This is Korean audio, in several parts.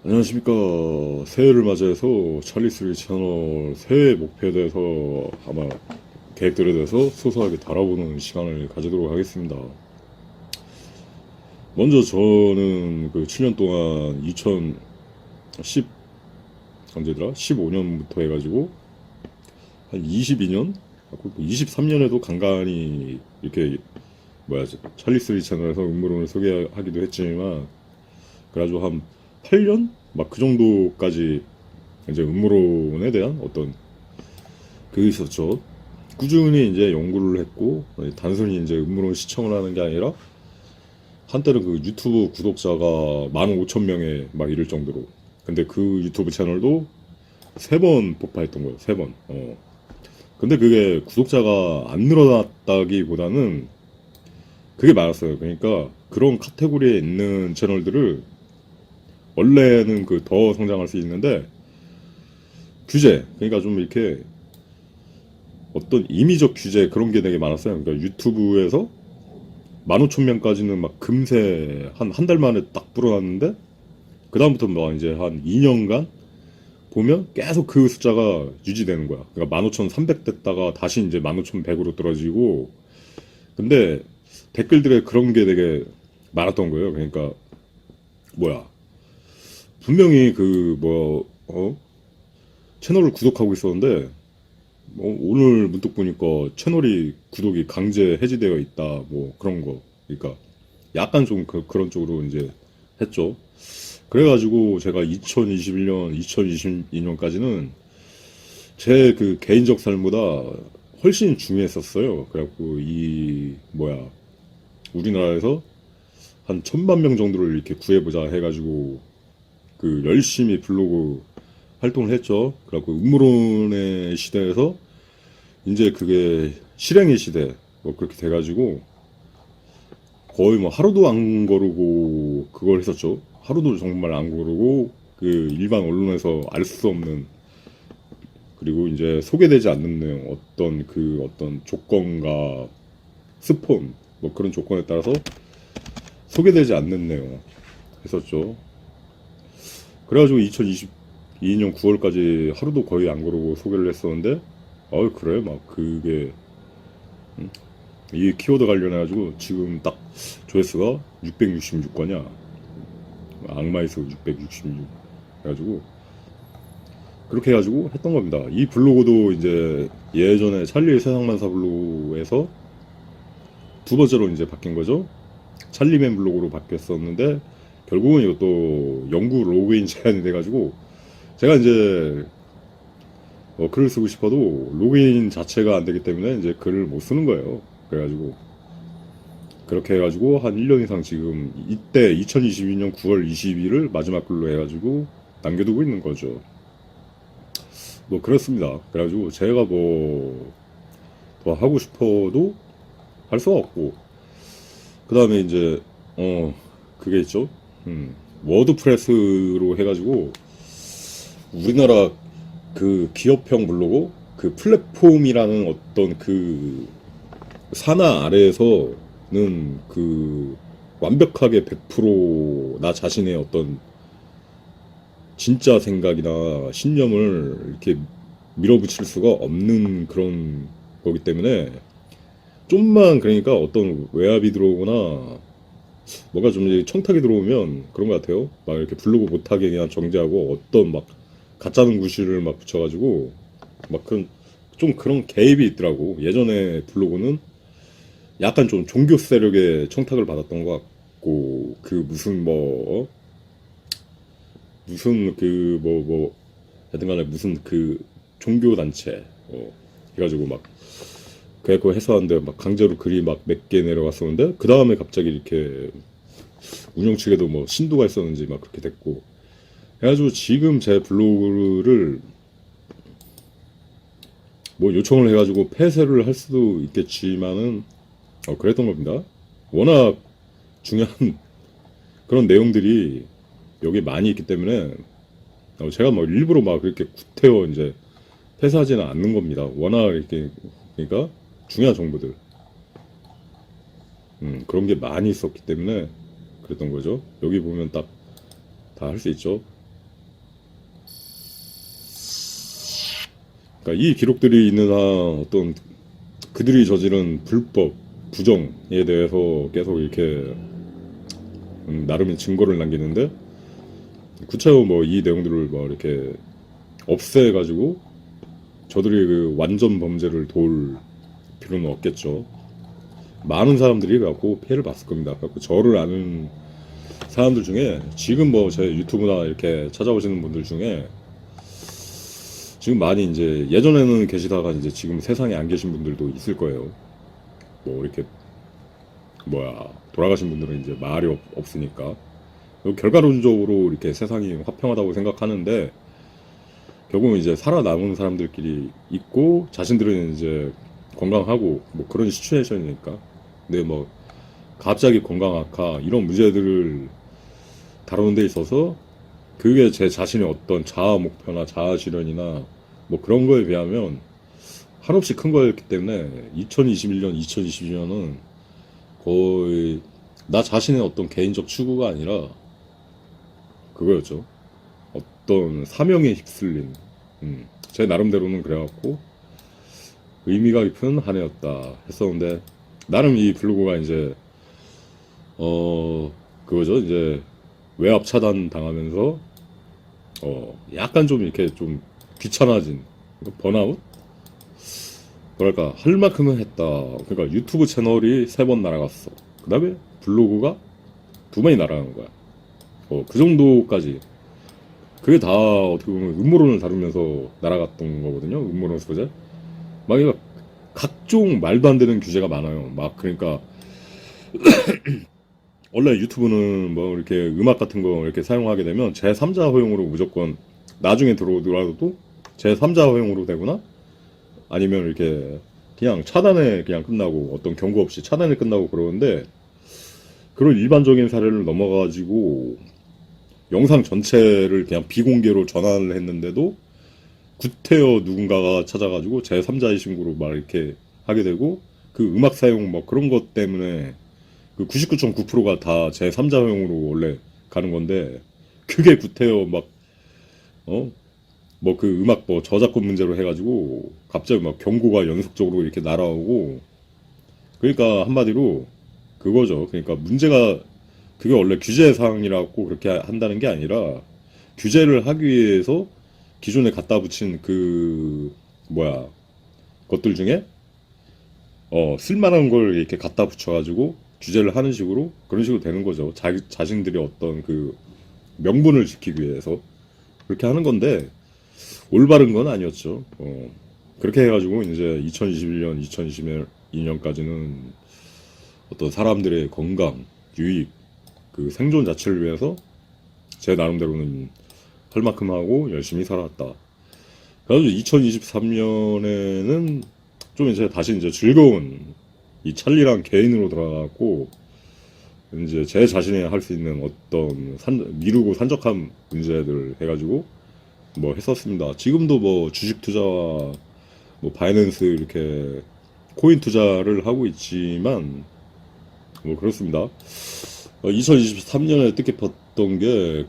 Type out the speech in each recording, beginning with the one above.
안녕하십니까. 새해를 맞이해서 찰리스리 채널 새해 목표에 대해서 아마 계획들에 대해서 소소하게 달아보는 시간을 가지도록 하겠습니다. 먼저 저는 그 7년 동안 2010 언제더라? 15년부터 해가지고 한 22년, 23년에도 간간히 이렇게 찰리스리 채널에서 음모론을 소개하기도 했지만 그래가지고 한 8년? 막 그 정도까지 이제 음모론에 대한 어떤 그게 있었죠. 꾸준히 이제 연구를 했고, 단순히 이제 음모론 시청을 하는 게 아니라, 한때는 그 유튜브 구독자가 15,000명에 막 이를 정도로. 근데 그 유튜브 채널도 3번 폭파했던 거예요, 3번. 근데 그게 구독자가 안 늘어났다기보다는 그게 많았어요. 그러니까 그런 카테고리에 있는 채널들을 원래는 그 더 성장할 수 있는데 규제, 그러니까 좀 이렇게 어떤 임의적 규제 그런 게 되게 많았어요. 그러니까 유튜브에서 15,000명까지는 막 금세 한 달 만에 딱 불어났는데 그다음부터 막 이제 한 2년간 보면 계속 그 숫자가 유지되는 거야. 그러니까 15,300 됐다가 다시 이제 15,100으로 떨어지고. 근데 댓글들에 그런 게 되게 많았던 거예요. 그러니까 뭐야, 분명히 채널을 구독하고 있었는데 오늘 문득 보니까 채널이 구독이 강제 해지되어 있다, 뭐 그런 거. 그러니까 약간 좀 그런 쪽으로 이제 했죠. 그래가지고 제가 2021년, 2022년까지는 제 그 개인적 삶보다 훨씬 중요했었어요. 그래갖고 우리나라에서 한 1,000만 명 정도를 이렇게 구해보자 해가지고 그 열심히 블로그 활동을 했죠. 그래갖고 음모론의 시대에서 이제 그게 실행의 시대 뭐 그렇게 돼가지고 거의 뭐 하루도 안 거르고 그걸 했었죠. 하루도 정말 안 거르고 그 일반 언론에서 알 수 없는, 그리고 이제 소개되지 않는 내용, 어떤 조건과 스폰 뭐 그런 조건에 따라서 소개되지 않는 내용 했었죠. 그래가지고 2022년 9월까지 하루도 거의 안 거르고 소개를 했었는데, 그래 막 그게 이 키워드 관련해가지고 지금 딱 조회수가 666건이야. 악마의 수 666 해가지고 그렇게 해가지고 했던 겁니다. 이 블로그도 이제 예전에 찰리의 세상만사 블로그에서 두 번째로 이제 바뀐 거죠. 찰리맨 블로그로 바뀌었었는데 결국은 이것도 영구 로그인 제한이 돼가지고 제가 이제 글을 쓰고 싶어도 로그인 자체가 안 되기 때문에 이제 글을 못 쓰는 거예요. 그래가지고 그렇게 해가지고 한 1년 이상 지금 이때 2022년 9월 20일을 마지막 글로 해가지고 남겨두고 있는 거죠. 뭐 그렇습니다. 그래가지고 제가 뭐 더 하고 싶어도 할 수가 없고, 그 다음에 이제 그게 있죠. 워드프레스로 해가지고 우리나라 그 기업형 블로그 그 플랫폼이라는 어떤 그 산하 아래에서는 그 완벽하게 100% 나 자신의 어떤 진짜 생각이나 신념을 이렇게 밀어붙일 수가 없는 그런 거기 때문에 좀만, 그러니까 어떤 외압이 들어오거나 뭐가 좀 이제 청탁이 들어오면 그런 것 같아요. 막 이렇게 블로그 못하게 그냥 정지하고 어떤 막 가짜는 구실을 막 붙여가지고 막 그런 좀 그런 개입이 있더라고. 예전에 블로그는 약간 좀 종교 세력의 청탁을 받았던 것 같고, 그 하여튼 간에 무슨 그 종교 단체 해가지고 막 그거 해서하는데 막 강제로 글이 막 몇 개 내려갔었는데 그 다음에 갑자기 이렇게 운영 측에도 뭐 신도가 있었는지 막 그렇게 됐고 해가지고 지금 제 블로그를 뭐 요청을 해가지고 폐쇄를 할 수도 있겠지만은 그랬던 겁니다. 워낙 중요한 그런 내용들이 여기 많이 있기 때문에 제가 뭐 일부러 막 그렇게 구태여 이제 폐쇄하지는 않는 겁니다. 워낙 이렇게, 그러니까 중요한 정보들 그런 게 많이 있었기 때문에 그랬던 거죠. 여기 보면 딱 다 할 수 있죠. 그러니까 이 기록들이 있는 한 어떤 그들이 저지른 불법 부정에 대해서 계속 이렇게 나름의 증거를 남기는데 구체적으로 뭐 이 내용들을 뭐 이렇게 없애가지고 저들이 그 완전 범죄를 도울 필요는 없겠죠. 많은 사람들이 갖고 피해를 봤을 겁니다. 갖고 저를 아는 사람들 중에 지금 뭐 제 유튜브나 이렇게 찾아오시는 분들 중에 지금 많이 이제 예전에는 계시다가 이제 지금 세상에 안 계신 분들도 있을 거예요. 뭐 이렇게 돌아가신 분들은 이제 말이 없으니까 결과론적으로 이렇게 세상이 화평하다고 생각하는데 결국은 이제 살아남은 사람들끼리 있고 자신들은 이제 건강하고 뭐 그런 시츄에이션이니까 근데 뭐 갑자기 건강 악화 이런 문제들을 다루는 데 있어서 그게 제 자신의 어떤 자아 목표나 자아 실현이나 뭐 그런 거에 비하면 한없이 큰 거였기 때문에 2021년, 2022년은 거의 나 자신의 어떤 개인적 추구가 아니라 그거였죠. 어떤 사명에 휩쓸린 제 나름대로는 그래갖고 의미가 깊은 한 해였다 했었는데 나름 이 블로그가 이제 그거죠. 이제 외압 차단 당하면서 약간 좀 이렇게 좀 귀찮아진 번아웃? 뭐랄까 할 만큼은 했다. 그러니까 유튜브 채널이 3번 날아갔어. 그 다음에 블로그가 2번이 날아가는 거야. 그 정도까지. 그게 다 어떻게 보면 음모론을 다루면서 날아갔던 거거든요. 음모론 소재. 막 이거 각종 말도 안 되는 규제가 많아요. 막 그러니까 원래 유튜브는 뭐 이렇게 음악 같은 거 이렇게 사용하게 되면 제3자 허용으로 무조건 나중에 들어오더라도 제3자 허용으로 되거나 아니면 이렇게 그냥 차단에 그냥 끝나고 어떤 경고 없이 차단에 끝나고 그러는데 그런 일반적인 사례를 넘어가지고 영상 전체를 그냥 비공개로 전환을 했는데도 구태여 누군가가 찾아가지고 제3자의 신고로 막 이렇게 하게 되고 그 음악 사용 뭐 그런 것 때문에 그 99.9%가 다 제3자 허용으로 원래 가는 건데 그게 구태여 막 뭐 그 음악 뭐 저작권 문제로 해가지고 갑자기 막 경고가 연속적으로 이렇게 날아오고 그러니까 한마디로 그거죠. 그러니까 문제가 그게 원래 규제 사항이라고 그렇게 한다는 게 아니라 규제를 하기 위해서 기존에 갖다 붙인 것들 중에 쓸만한 걸 이렇게 갖다 붙여가지고 규제를 하는 식으로 그런 식으로 되는 거죠. 자신들의 어떤 그 명분을 지키기 위해서 그렇게 하는 건데 올바른 건 아니었죠. 그렇게 해가지고 이제 2021년, 2022년까지는 어떤 사람들의 건강, 유익, 그 생존 자체를 위해서 제 나름대로는 할 만큼 하고 열심히 살았다. 그래서 2023년에는 좀 이제 다시 이제 즐거운 이 찰리랑 개인으로 돌아가고 이제 제 자신이 할 수 있는 어떤 미루고 산적한 문제들 해가지고 뭐 했었습니다. 지금도 뭐 주식 투자와 뭐 바이낸스 이렇게 코인 투자를 하고 있지만 뭐 그렇습니다. 2023년에 뜻깊었던 게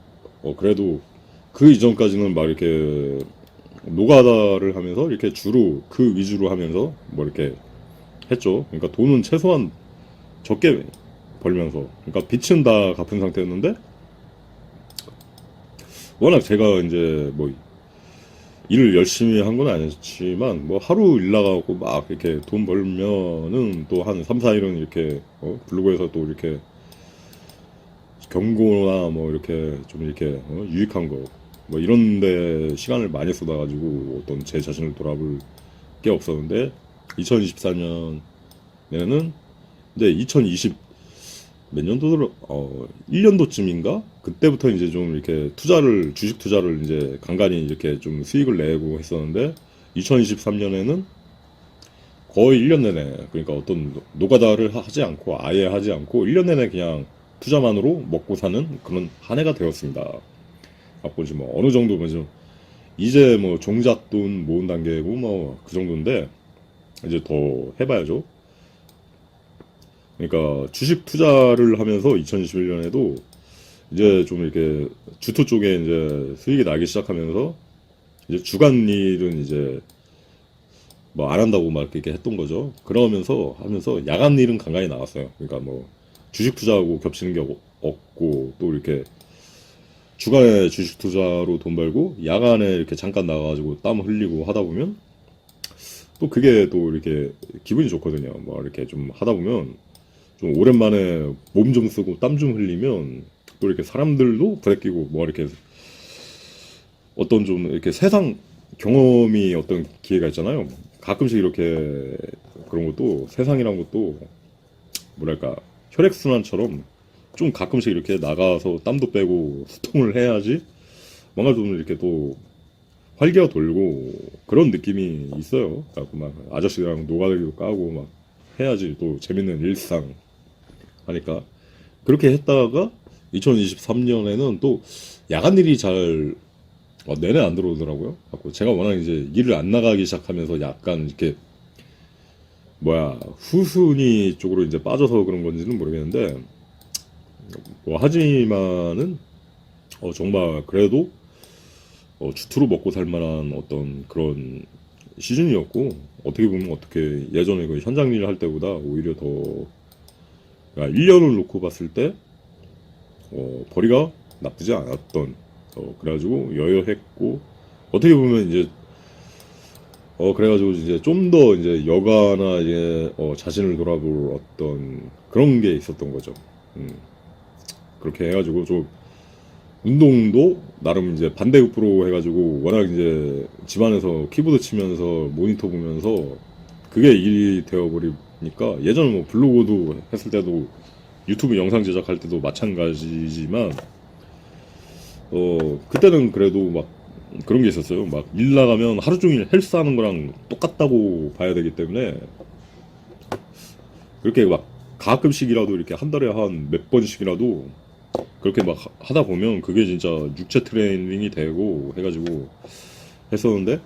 그래도 그 이전까지는 막 이렇게 노가다를 하면서 이렇게 주로 그 위주로 하면서 뭐 이렇게 했죠. 그러니까 돈은 최소한 적게 벌면서 그러니까 빚은 다 갚은 상태였는데 워낙 제가 이제 뭐 일을 열심히 한 건 아니었지만 뭐 하루 일 나가고 막 이렇게 돈 벌면은 또 한 3, 4일은 이렇게 블로그에서 또 이렇게 경고나 뭐 이렇게 좀 이렇게 유익한 거 뭐 이런데 시간을 많이 쏟아가지고 어떤 제 자신을 돌아볼 게 없었는데 2024년에는 이제 2020 몇 년도로 1년도쯤인가 그때부터 이제 좀 이렇게 주식 투자를 이제 간간히 이렇게 좀 수익을 내고 했었는데 2023년에는 거의 1년 내내 그러니까 어떤 노가다를 하지 않고 아예 하지 않고 1년 내내 그냥 투자만으로 먹고 사는 그런 한 해가 되었습니다. 갖고 이제 뭐 어느 정도 뭐 좀 이제 뭐 종잣돈 모은 단계고 뭐 그 정도인데 이제 더 해봐야죠. 그러니까 주식 투자를 하면서 2021년에도 이제 좀 이렇게 주투 쪽에 이제 수익이 나기 시작하면서 이제 주간 일은 이제 뭐 안 한다고 막 이렇게 했던 거죠. 그러면서 하면서 야간 일은 간간히 나왔어요. 그러니까 뭐 주식 투자하고 겹치는 게 없고 또 이렇게 주간에 주식 투자로 돈 벌고 야간에 이렇게 잠깐 나가가지고 땀 흘리고 하다 보면 또 그게 또 이렇게 기분이 좋거든요. 뭐 이렇게 좀 하다 보면 좀 오랜만에 몸 좀 쓰고 땀 좀 흘리면 또 이렇게 사람들도 부대끼고 뭐 이렇게 어떤 좀 이렇게 세상 경험이 어떤 기회가 있잖아요. 가끔씩 이렇게 그런 것도 세상이란 것도 뭐랄까 혈액순환처럼 좀 가끔씩 이렇게 나가서 땀도 빼고 소통을 해야지 뭔가 좀 이렇게 또 활기가 돌고 그런 느낌이 있어요. 그래갖고 막 아저씨랑 노가다리도 까고 막 해야지 또 재밌는 일상 하니까 그렇게 했다가 2023년에는 또 야간 일이 잘 내내 안 들어오더라고요. 갖고 제가 워낙 이제 일을 안 나가기 시작하면서 약간 이렇게 뭐야 후순위 쪽으로 이제 빠져서 그런 건지는 모르겠는데 뭐 하지만은 정말 그래도 주투로 먹고 살 만한 어떤 그런 시즌이었고 어떻게 보면 어떻게 예전에 그 현장 일을 할 때보다 오히려 더 그러니까 1년을 놓고 봤을 때 벌이가 나쁘지 않았던 그래가지고 여여했고 어떻게 보면 이제 그래가지고 이제 좀 더 이제 여가나 이제 자신을 돌아볼 어떤 그런 게 있었던 거죠. 그렇게 해가지고 좀 운동도 나름 이제 반대급부로 해가지고 워낙 이제 집안에서 키보드 치면서 모니터 보면서 그게 일이 되어버리니까 예전에 뭐 블로그도 했을 때도 유튜브 영상 제작할 때도 마찬가지지만 그때는 그래도 막 그런 게 있었어요. 막 일 나가면 하루 종일 헬스하는 거랑 똑같다고 봐야 되기 때문에 그렇게 막 가끔씩이라도 이렇게 한 달에 한 몇 번씩이라도 그렇게 막 하다 보면 그게 진짜 육체 트레이닝이 되고 해가지고 했었는데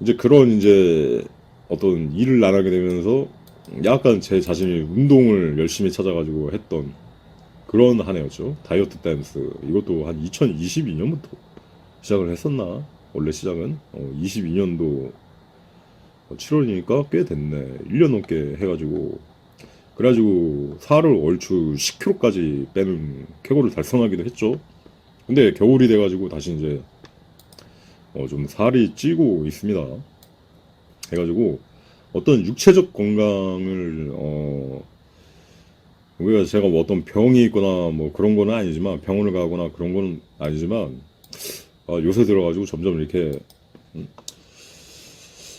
이제 그런 이제 어떤 일을 안 하게 되면서 약간 제 자신이 운동을 열심히 찾아가지고 했던 그런 한 해였죠. 다이어트 댄스 이것도 한 2022년부터 시작을 했었나? 원래 시작은 22년도 7월이니까 꽤 됐네. 1년 넘게 해가지고 그래가지고 살을 얼추 10kg까지 빼는 쾌거를 달성하기도 했죠. 근데 겨울이 돼가지고 다시 이제 좀 살이 찌고 있습니다. 해가지고 어떤 육체적 건강을 우리가 제가 뭐 어떤 병이 있거나 뭐 그런 거는 아니지만 병원을 가거나 그런 거는 아니지만 요새 들어가지고 점점 이렇게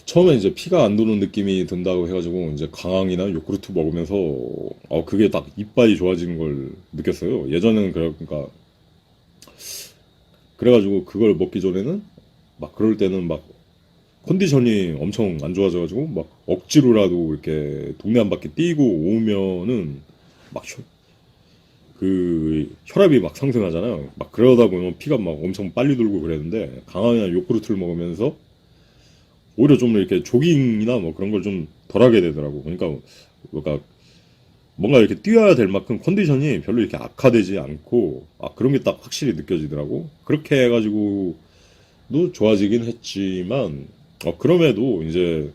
처음에 이제 피가 안 도는 느낌이 든다고 해가지고 이제 강황이나 요구르트 먹으면서 그게 딱 이빨이 좋아지는 걸 느꼈어요. 예전에는 그러니까 그래가지고 그걸 먹기 전에는 막 그럴 때는 막 컨디션이 엄청 안 좋아져가지고 막 억지로라도 이렇게 동네 한 바퀴 뛰고 오면은 막 그 혈압이 막 상승하잖아요. 막 그러다 보면 피가 막 엄청 빨리 돌고 그랬는데 강황이나 요구르트를 먹으면서 오히려 좀 이렇게 조깅이나 뭐 그런 걸 좀 덜하게 되더라고. 그러니까 뭔가 이렇게 뛰어야 될 만큼 컨디션이 별로 이렇게 악화되지 않고 그런 게 딱 확실히 느껴지더라고. 그렇게 해가지고도 좋아지긴 했지만 그럼에도 이제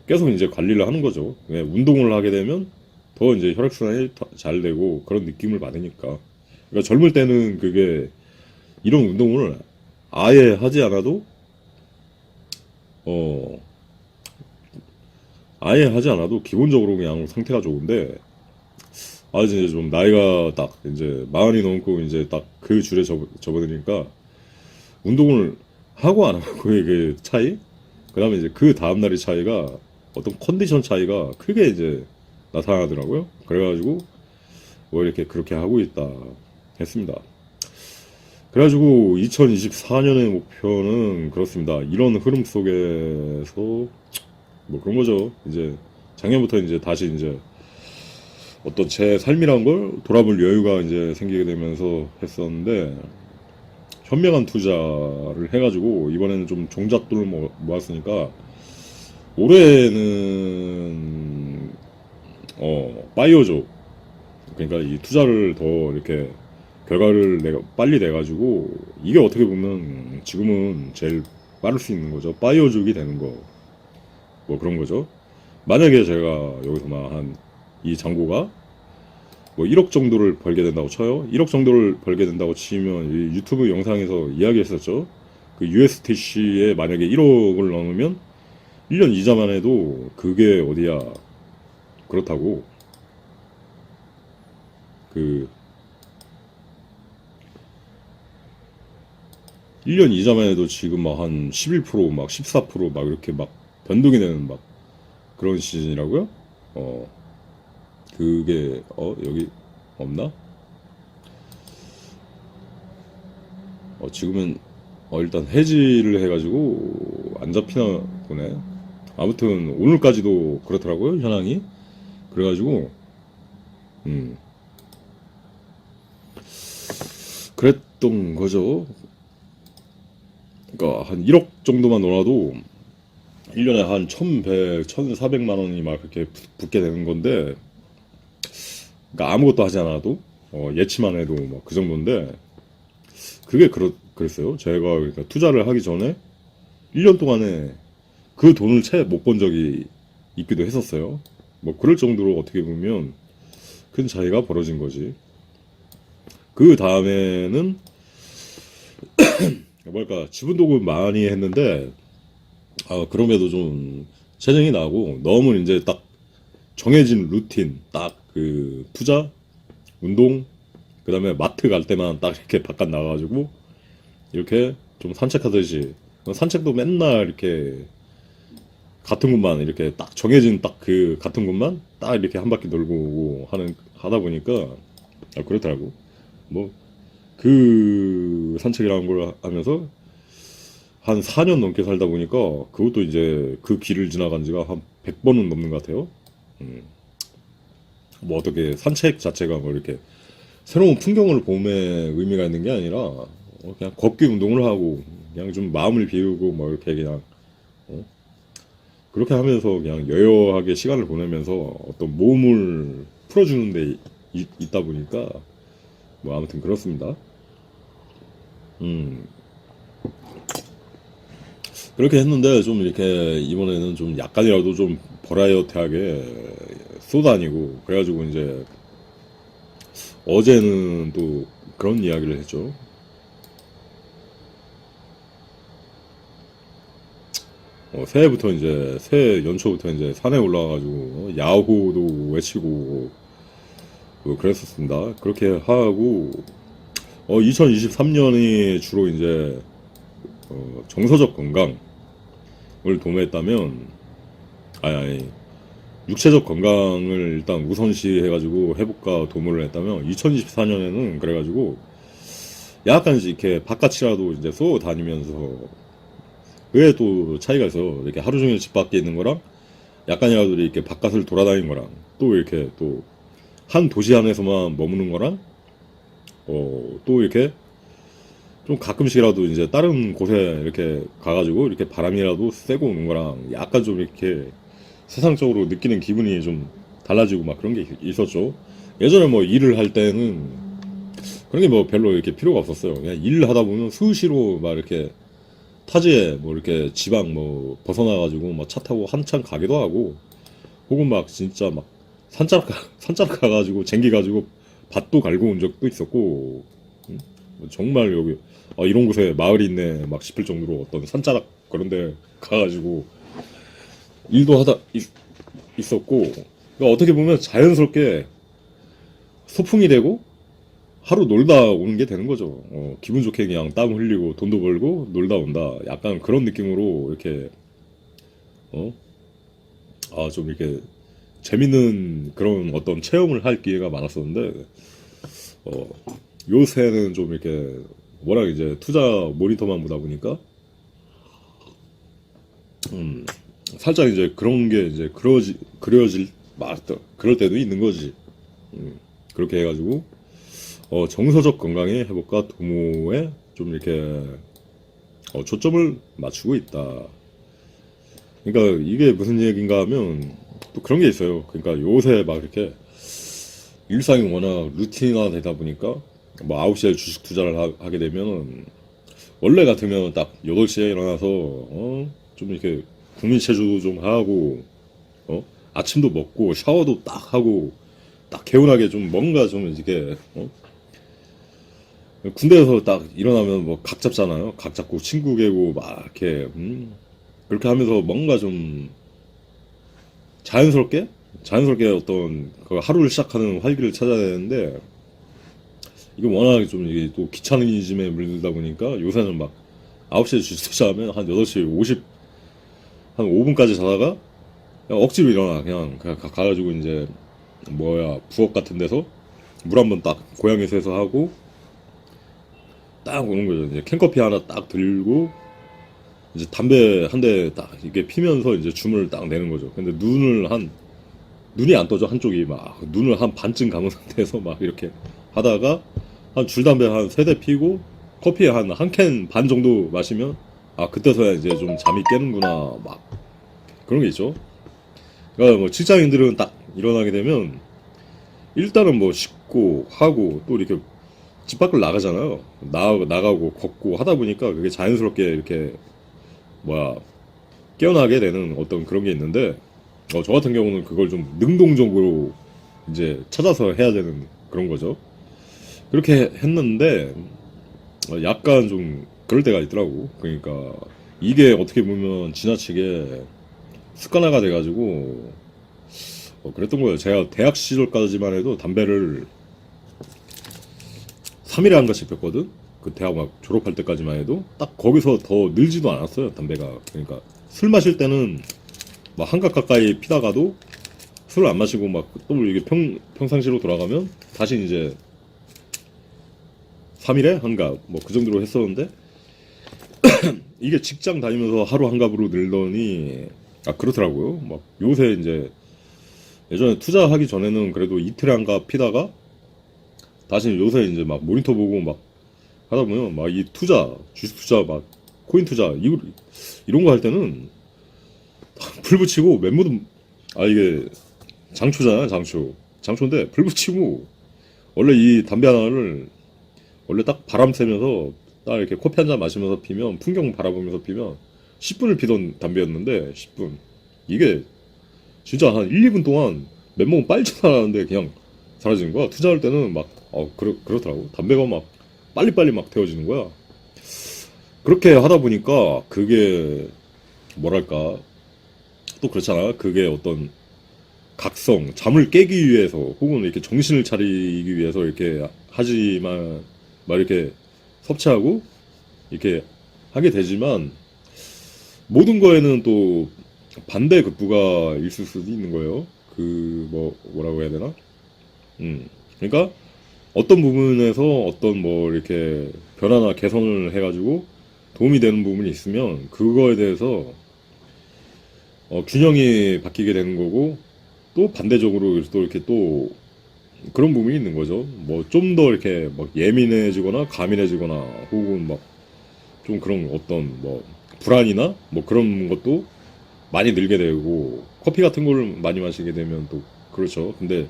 계속 이제 관리를 하는 거죠. 운동을 하게 되면 더 이제 혈액순환이 잘 되고 그런 느낌을 받으니까. 그러니까 젊을 때는 그게 이런 운동을 아예 하지 않아도 아예 하지 않아도 기본적으로 그냥 상태가 좋은데 이제 좀 나이가 딱 이제 40이 넘고 이제 딱 그 줄에 접어드니까 운동을 하고 안 하고의 그 차이 그 다음에 이제 그 다음날의 차이가 어떤 컨디션 차이가 크게 이제 나타나더라고요. 그래가지고 뭐 이렇게 그렇게 하고 있다 했습니다. 그래가지고 2024년의 목표는 그렇습니다. 이런 흐름 속에서 뭐 그런 거죠. 이제 작년부터 이제 다시 이제 어떤 제 삶이란 걸 돌아볼 여유가 이제 생기게 되면서 했었는데 현명한 투자를 해가지고 이번에는 좀 종잣돈을 모았으니까 올해는 파이어족 그러니까 이 투자를 더 이렇게 결과를 빨리 내가지고 이게 어떻게 보면 지금은 제일 빠를 수 있는 거죠. 파이어족이 되는 거. 뭐 그런 거죠. 만약에 제가 여기서 막 한 이 잔고가 뭐 1억 정도를 벌게 된다고 쳐요. 1억 정도를 벌게 된다고 치면 이 유튜브 영상에서 이야기했었죠. 그 USTC에 만약에 1억을 넣으면 1년 이자만 해도 그게 어디야 그렇다고 그 1년 이자만 해도 지금 막 한 11%막 14%막 이렇게 막 변동이 되는 막 그런 시즌이라고요? 그게 여기 없나? 지금은 일단 해지를 해가지고 안 잡히나 보네. 아무튼 오늘까지도 그렇더라고요, 현황이. 그래가지고 그랬던 거죠. 그러니까 한 1억 정도만 넣어도 1년에 한 1100, 1400만 원이 막 그렇게 붙게 되는 건데, 그러니까 아무것도 하지 않아도 예치만 해도 뭐 그 정도인데, 그게 그랬어요. 제가 그러니까 투자를 하기 전에 1년 동안에 그 돈을 채 못 본 적이 있기도 했었어요. 뭐 그럴 정도로 어떻게 보면 큰 차이가 벌어진 거지. 그 다음에는 뭐랄까 지분독을 많이 했는데 그럼에도 좀 재정이 나고 너무 이제 딱 정해진 루틴 딱 그 투자 운동 그 다음에 마트 갈 때만 딱 이렇게 바깥 나가가지고 이렇게 좀 산책하듯이 산책도 맨날 이렇게 같은 곳만 이렇게 딱 정해진 딱 그 같은 곳만 딱 이렇게 한 바퀴 돌고 오고 하다 보니까 그렇더라고. 뭐 그 산책이라는 걸 하면서 한 4년 넘게 살다 보니까 그것도 이제 그 길을 지나간 지가 한 100번은 넘는 것 같아요. 뭐 어떻게 산책 자체가 뭐 이렇게 새로운 풍경을 봄에 의미가 있는 게 아니라 그냥 걷기 운동을 하고 그냥 좀 마음을 비우고 뭐 이렇게 그냥 그렇게 하면서 그냥 여유하게 시간을 보내면서 어떤 몸을 풀어주는 데 있다 보니까 뭐 아무튼 그렇습니다. 그렇게 했는데 좀 이렇게 이번에는 좀 약간이라도 좀 버라이어티하게 쏘다니고 그래가지고 이제 어제는 또 그런 이야기를 했죠. 새해부터 이제 새해 연초부터 이제 산에 올라가가지고 야호도 외치고 뭐 그랬었습니다. 그렇게 하고 2023년이 주로 이제 정서적 건강을 도모했다면 아니 육체적 건강을 일단 우선시 해가지고 회복과 도모를 했다면 2024년에는 그래가지고 약간 이렇게 바깥이라도 이제 쏘 다니면서 그게 또 차이가 있어. 이렇게 하루 종일 집 밖에 있는 거랑 약간이라도 이렇게 바깥을 돌아다니는 거랑 또 이렇게 또 한 도시 안에서만 머무는 거랑 또 이렇게 좀 가끔씩이라도 이제 다른 곳에 이렇게 가가지고 이렇게 바람이라도 쐬고 오는 거랑 약간 좀 이렇게 세상적으로 느끼는 기분이 좀 달라지고 막 그런 게 있었죠. 예전에 뭐 일을 할 때는 그런 게 뭐 별로 이렇게 필요가 없었어요. 그냥 일을 하다 보면 수시로 막 이렇게 타지에 뭐 이렇게 지방 뭐 벗어나가지고 뭐 차 타고 한참 가기도 하고 혹은 막 진짜 막 산자락 가가지고 쟁기가지고 밭도 갈고 온 적도 있었고 정말 여기 이런 곳에 마을이 있네 막 싶을 정도로 어떤 산자락 그런데 가가지고 일도 하다 있었고 그러니까 어떻게 보면 자연스럽게 소풍이 되고 하루 놀다 오는 게 되는 거죠. 기분 좋게 그냥 땀 흘리고 돈도 벌고 놀다 온다. 약간 그런 느낌으로 이렇게 좀 이렇게 재밌는 그런 어떤 체험을 할 기회가 많았었는데 요새는 좀 이렇게 워낙 이제 투자 모니터만 보다 보니까 살짝 이제 그런 게 이제 그려질 그럴 때도 있는 거지. 그렇게 해가지고 정서적 건강의 회복과 도모에 좀 이렇게 초점을 맞추고 있다. 그러니까 이게 무슨 얘기인가 하면 또 그런 게 있어요. 그러니까 요새 막 이렇게 일상이 워낙 루틴화 되다 보니까 뭐 9시에 주식 투자를 하게 되면 원래 같으면 딱 8시에 일어나서 좀 이렇게 국민체조도 좀 하고, 아침도 먹고 샤워도 딱 하고 딱 개운하게 좀 뭔가 좀 이렇게, 군대에서 딱 일어나면 뭐 각 잡잖아요. 각 잡고 친구 개고 막 이렇게, 그렇게 하면서 뭔가 좀 자연스럽게 어떤 그 하루를 시작하는 활기를 찾아야 되는데, 이게 워낙 좀 이게 또 귀차니즘에 물들다 보니까 요새는 막 9시에 주차하면 한 8시 50, 한 5분까지 자다가 그냥 억지로 일어나. 그냥 가가지고 이제 부엌 같은 데서 물 한번 딱 고양이 새서 하고 딱 오는 거죠. 이제 캔커피 하나 딱 들고 이제 담배 한 대 딱 이게 피면서 이제 줌을 딱 내는 거죠. 근데 눈이 안 떠져. 한쪽이 막 눈을 한 반쯤 감은 상태에서 막 이렇게 하다가 한 줄담배 한 3대 피고 커피 한 캔 반 정도 마시면 그때서야 이제 좀 잠이 깨는구나 막 그런 게 있죠. 그러니까 뭐 직장인들은 딱 일어나게 되면 일단은 뭐 씻고 하고 또 이렇게 집 밖을 나가잖아요. 나가고 걷고 하다 보니까 그게 자연스럽게 이렇게 깨어나게 되는 어떤 그런 게 있는데, 저 같은 경우는 그걸 좀 능동적으로 이제 찾아서 해야 되는 그런 거죠. 그렇게 했는데 약간 좀 그럴 때가 있더라고. 그러니까 이게 어떻게 보면 지나치게 습관화가 돼가지고 그랬던 거예요. 제가 대학 시절까지만 해도 담배를 3일에 한 가씩 폈거든. 그 대학 막 졸업할 때까지만 해도 딱 거기서 더 늘지도 않았어요, 담배가. 그러니까 술 마실 때는 막 한갑 가까이 피다가도 술을 안 마시고 막 또 이게 평상시로 돌아가면 다시 이제 3일에 한갑 뭐 그 정도로 했었는데, 이게 직장 다니면서 하루 한갑으로 늘더니 그렇더라고요. 막 요새 이제 예전에 투자하기 전에는 그래도 이틀에 한갑 피다가 다시 요새 이제 막 모니터 보고 막 하다 보면 막 이 주식 투자 막 코인 투자 이런 거 할 때는 불 붙이고 맨모도 이게 장초잖아. 장초인데 불 붙이고 원래 이 담배 하나를 원래 딱 바람 쐬면서 딱 이렇게 커피 한 잔 마시면서 피면 풍경 바라보면서 피면 10분을 피던 담배였는데 10분 이게 진짜 한 1, 2분 동안 맨몸 빨지 않았는데 그냥 사라지는 거야. 투자할 때는 막 그렇더라고. 담배가 막 빨리빨리 막 태워지는 거야. 그렇게 하다 보니까 그게 뭐랄까 또 그렇잖아. 그게 어떤 잠을 깨기 위해서 혹은 이렇게 정신을 차리기 위해서 이렇게 하지만 막 이렇게 섭취하고 이렇게 하게 되지만 모든 거에는 또 반대 급부가 있을 수도 있는 거예요. 뭐라고 해야 되나? 그러니까 어떤 부분에서 어떤 이렇게 변화나 개선을 해가지고 도움이 되는 부분이 있으면 그거에 대해서 균형이 바뀌게 되는 거고, 또 반대적으로 또 이렇게 또 그런 부분이 있는 거죠. 뭐 좀 더 이렇게 막 예민해지거나 가민해지거나 혹은 막 좀 그런 어떤 불안이나 그런 것도 많이 늘게 되고, 커피 같은 걸 많이 마시게 되면 또 그렇죠. 근데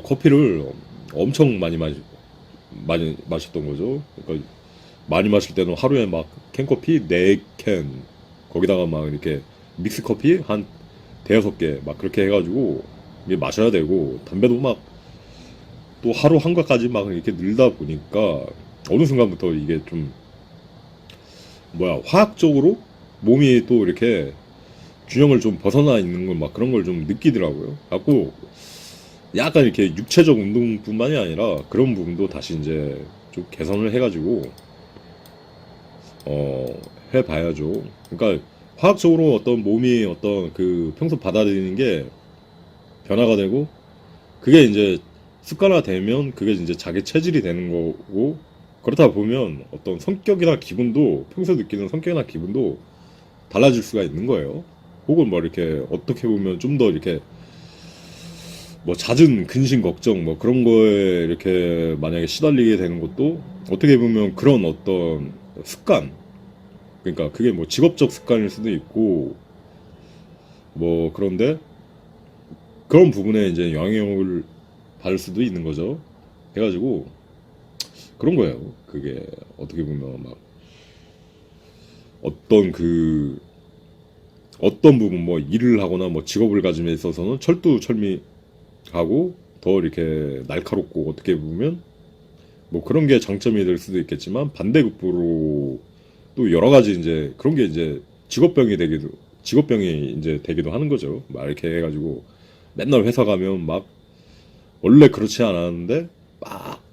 커피를 엄청 많이 마셨던 거죠. 그러니까 많이 마실 때는 하루에 막 캔커피 4캔 거기다가 막 이렇게 믹스커피 한 5개 막 그렇게 해가지고 이게 마셔야 되고, 담배도 막 또 하루 한가까지 막 이렇게 늘다 보니까 어느 순간부터 이게 좀 화학적으로 몸이 또 이렇게 균형을 좀 벗어나 있는 걸 막 그런 걸 좀 느끼더라고요. 갖고 약간 이렇게 육체적 운동뿐만이 아니라 그런 부분도 다시 이제 좀 개선을 해가지고 해봐야죠. 그러니까 화학적으로 어떤 몸이 어떤 평소 받아들이는 게 변화가 되고, 그게 이제 습관화 되면 그게 이제 자기 체질이 되는 거고, 그렇다 보면 어떤 성격이나 기분도 평소 느끼는 성격이나 기분도 달라질 수가 있는 거예요. 혹은 이렇게 어떻게 보면 좀 더 이렇게 잦은 근심 걱정 그런 거에 이렇게 만약에 시달리게 되는 것도 어떻게 보면 그런 어떤 습관, 그러니까 그게 직업적 습관일 수도 있고 그런데 그런 부분에 이제 영향을 받을 수도 있는 거죠. 해가지고 그런 거예요. 그게 어떻게 보면 막 어떤 어떤 부분 뭐 일을 하거나 뭐 직업을 가짐에 있어서는 철두철미하고 더 이렇게 날카롭고 어떻게 보면 뭐 그런 게 장점이 될 수도 있겠지만 반대급부로 또 여러 가지 이제 그런 게 이제 직업병이 이제 되기도 하는 거죠. 막 이렇게 해가지고 맨날 회사 가면 막 원래 그렇지 않았는데 막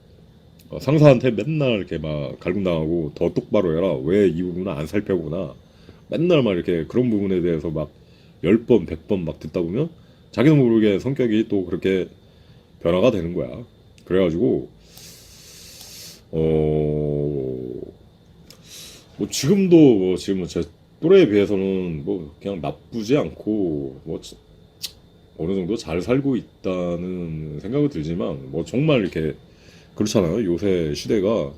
상사한테 맨날 이렇게 막 갈굼당하고 더 똑바로 해라. 왜 이 부분은 안 살펴보나. 맨날 막 이렇게 그런 부분에 대해서 막 10번, 100번 막 듣다 보면 자기도 모르게 성격이 또 그렇게 변화가 되는 거야. 그래가지고 뭐 지금도 뭐 지금 뭐제 또래에 비해서는 뭐 그냥 나쁘지 않고 뭐 어느 정도 잘 살고 있다는 생각이 들지만 뭐 정말 이렇게 그렇잖아요. 요새 시대가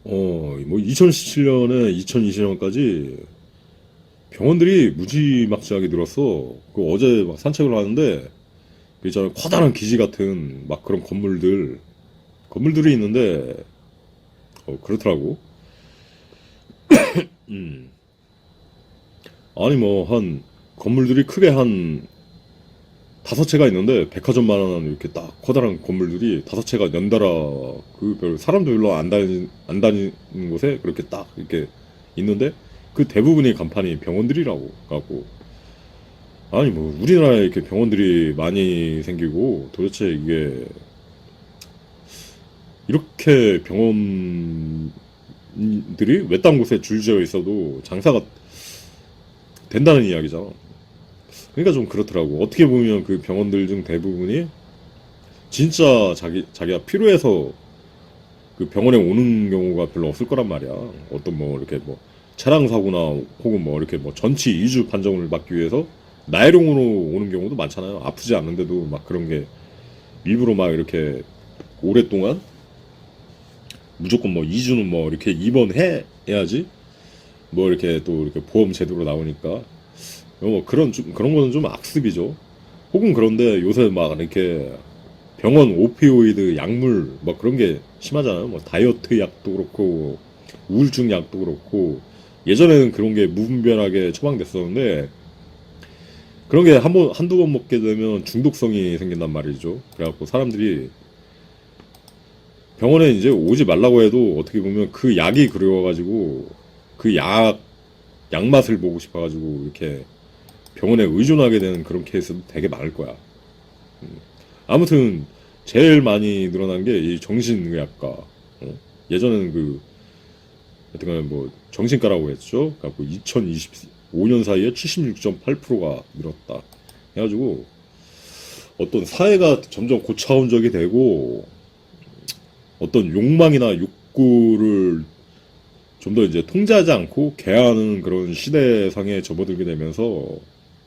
뭐 2017년에 2020년까지 병원들이 무지막지하게 늘었어. 그 어제 막 산책을 하는데 그 있잖아요. 커다란 기지 같은 막 그런 건물들이 있는데 그렇더라고. 음. 아니 뭐 한 건물들이 크게 한 5채가 있는데 백화점만한 이렇게 딱 커다란 건물들이 5채가 연달아 그 별 사람도 별로 안 다니는 곳에 그렇게 딱 이렇게 있는데 그 대부분이 간판이 병원들이라고 갖고 아니 뭐 우리나라에 이렇게 병원들이 많이 생기고 도대체 이게 이렇게 병원들이 외딴 곳에 줄지어 있어도 장사가 된다는 이야기잖아. 그러니까 좀 그렇더라고. 어떻게 보면 그 병원들 중 대부분이 진짜 자기가 필요해서 그 병원에 오는 경우가 별로 없을 거란 말이야. 어떤 뭐 이렇게 뭐 차량 사고나 혹은 뭐 이렇게 뭐 전치 이주 판정을 받기 위해서 나일용으로 오는 경우도 많잖아요. 아프지 않는데도 막 그런 게 일부러 막 이렇게 오랫동안 무조건 뭐 2주는 뭐 이렇게 입원해야지 뭐 이렇게 또 이렇게 보험 제도로 나오니까 뭐 그런 거는 좀 악습이죠. 혹은 그런데 요새 막 이렇게 병원 오피오이드 약물 뭐 그런 게 심하잖아요. 뭐 다이어트 약도 그렇고 우울증 약도 그렇고 예전에는 그런 게 무분별하게 처방됐었는데 그런 게 한두 번 먹게 되면 중독성이 생긴단 말이죠. 그래갖고 사람들이 병원에 이제 오지 말라고 해도 어떻게 보면 그 약이 그리워가지고 그 약맛을 보고 싶어가지고 이렇게 병원에 의존하게 되는 그런 케이스도 되게 많을 거야. 아무튼 제일 많이 늘어난 게 이 정신의학과. 예전에는 그 하여튼간 뭐 정신과라고 했죠. 그래갖고 2025년 사이에 76.8%가 늘었다. 해가지고 어떤 사회가 점점 고차원적이 되고 어떤 욕망이나 욕구를 좀 더 이제 통제하지 않고 개하는 그런 시대상에 접어들게 되면서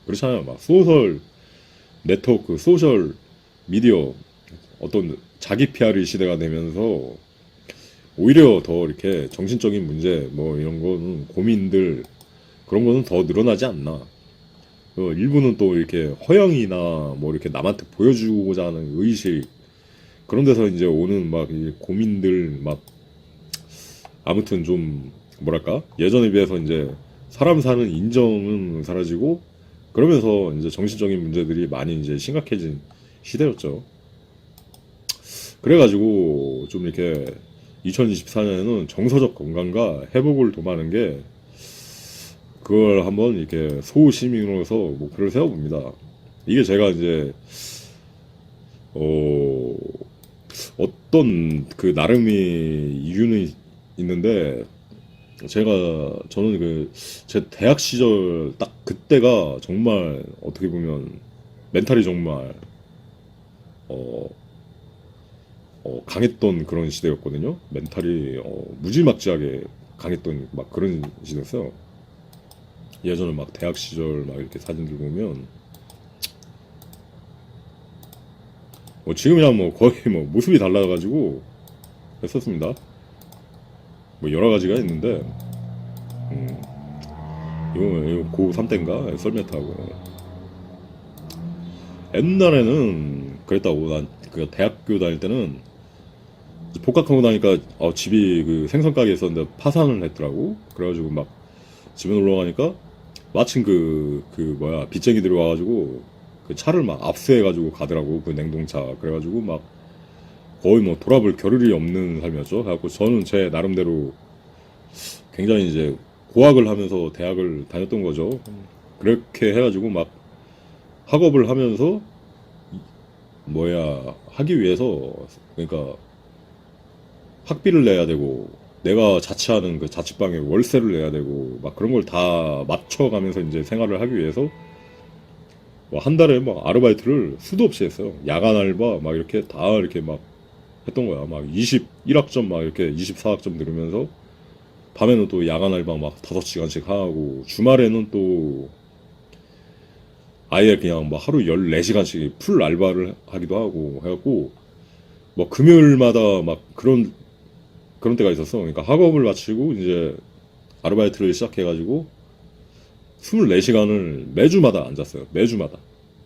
그렇잖아요. 막 소셜 네트워크, 소셜 미디어 어떤 자기 PR의 시대가 되면서 오히려 더 이렇게 정신적인 문제 뭐 이런 거는 고민들 그런 거는 더 늘어나지 않나. 일부는 또 이렇게 허영이나 뭐 이렇게 남한테 보여주고자 하는 의식 그런 데서 이제 오는 막 이 고민들 막 아무튼 좀 뭐랄까 예전에 비해서 이제 사람 사는 인정은 사라지고 그러면서 이제 정신적인 문제들이 많이 이제 심각해진 시대였죠. 그래가지고 좀 이렇게 2024년에는 정서적 건강과 회복을 도모하는 게 그걸 한번 이렇게 소시민으로서 목표를 세워봅니다. 이게 제가 이제 어떤 그 나름의 이유는 있는데 저는 그 제 대학 시절 딱 그때가 정말 어떻게 보면 멘탈이 정말 강했던 그런 시대였거든요. 멘탈이 무지막지하게 강했던 막 그런 시대였어요. 예전에 막 대학 시절 막 이렇게 사진들 보면 뭐 지금이랑 뭐 거의 뭐 모습이 달라가지고 했었습니다. 뭐 여러 가지가 있는데 이거 고3 때인가 썰매타고 옛날에는 그랬다고. 난 그 대학교 다닐 때는 복학하고 나니까 집이 그 생선 가게 있었는데 파산을 했더라고. 그래가지고 막 집에 놀러 가니까 마침 뭐야, 빚쟁이들이 와가지고 그 차를 막 압수해가지고 가더라고. 그 냉동차. 그래가지고 막 거의 뭐 돌아볼 겨를이 없는 삶이었죠. 그래갖고 저는 제 나름대로 굉장히 이제 고학을 하면서 대학을 다녔던 거죠. 그렇게 해가지고 막 학업을 하면서 뭐야 하기 위해서, 그러니까 학비를 내야 되고 내가 자취하는 그 자취방에 월세를 내야 되고 막 그런 걸 다 맞춰가면서 이제 생활을 하기 위해서 뭐 한 달에 막 아르바이트를 수도 없이 했어요. 야간 알바 막 이렇게 다 이렇게 막 했던 거야. 막 21학점 막 이렇게 24학점 들으면서 밤에는 또 야간 알바 막 5시간씩 하고, 주말에는 또 아예 그냥 막 하루 14시간씩 풀 알바를 하기도 하고 해갖고, 뭐 금요일마다 막 그런 때가 있었어. 그러니까 학업을 마치고 이제 아르바이트를 시작해가지고 24시간을 매주마다 앉았어요. 매주마다.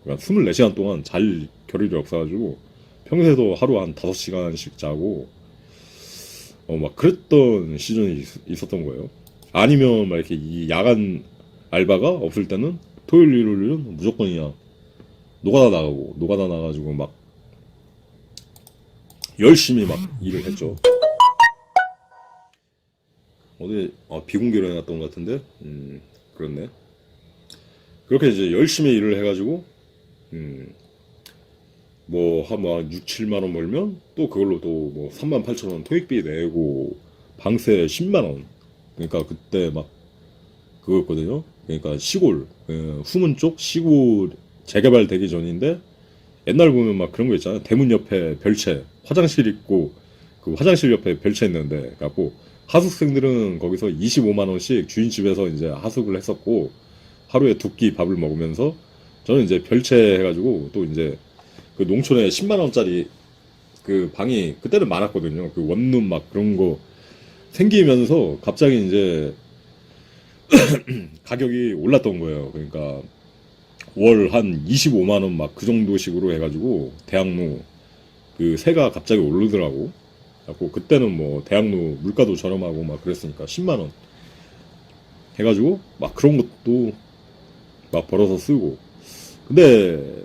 그러니까 24시간 동안 잘 겨를이 없어가지고 평소에도 하루 한 5시간씩 자고 막 그랬던 시즌이 있었던 거예요. 아니면 막 이렇게 이 야간 알바가 없을 때는 토요일 일요일은 무조건 그냥 노가다 나가지고 막 열심히 막 일을 했죠. 어디 비공개로 해놨던 것 같은데 그렇네. 그렇게 이제 열심히 일을 해가지고 한 6, 7만 원 벌면 또 그걸로 또 뭐 3만 8천 원 토익비 내고 방세 10만 원. 그러니까 그때 막 그거였거든요. 그러니까 시골 후문 쪽 시골 재개발되기 전인데, 옛날 보면 막 그런 거 있잖아요. 대문 옆에 별채 화장실 있고 그 화장실 옆에 별채 있는데, 갖고 하숙생들은 거기서 25만 원씩 주인 집에서 이제 하숙을 했었고, 하루에 2끼 밥을 먹으면서 저는 이제 별채 해가지고 또 이제 그 농촌에 10만 원짜리 그 방이 그때는 많았거든요. 그 원룸 막 그런 거 생기면서 갑자기 이제 가격이 올랐던 거예요. 그러니까 월 한 25만 원 막 그 정도식으로 해가지고 대학로 그 세가 갑자기 오르더라고. 그래갖고 그때는 뭐 대학로 물가도 저렴하고 막 그랬으니까 10만 원 해가지고 막 그런 것도 막 벌어서 쓰고. 근데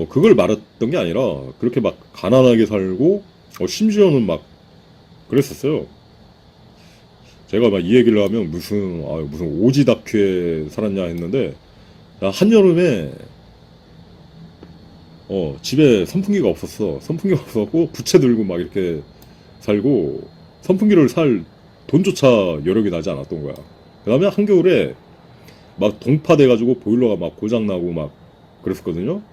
그걸 말했던 게 아니라 그렇게 막 가난하게 살고 심지어는 막 그랬었어요. 제가 막 이 얘기를 하면 무슨 오지다큐에 살았냐 했는데, 나 한여름에 집에 선풍기가 없었어. 선풍기가 없었고 부채 들고 막 이렇게 살고, 선풍기를 살 돈조차 여력이 나지 않았던 거야. 그 다음에 한겨울에 막 동파돼가지고 보일러가 막 고장나고 막 그랬었거든요.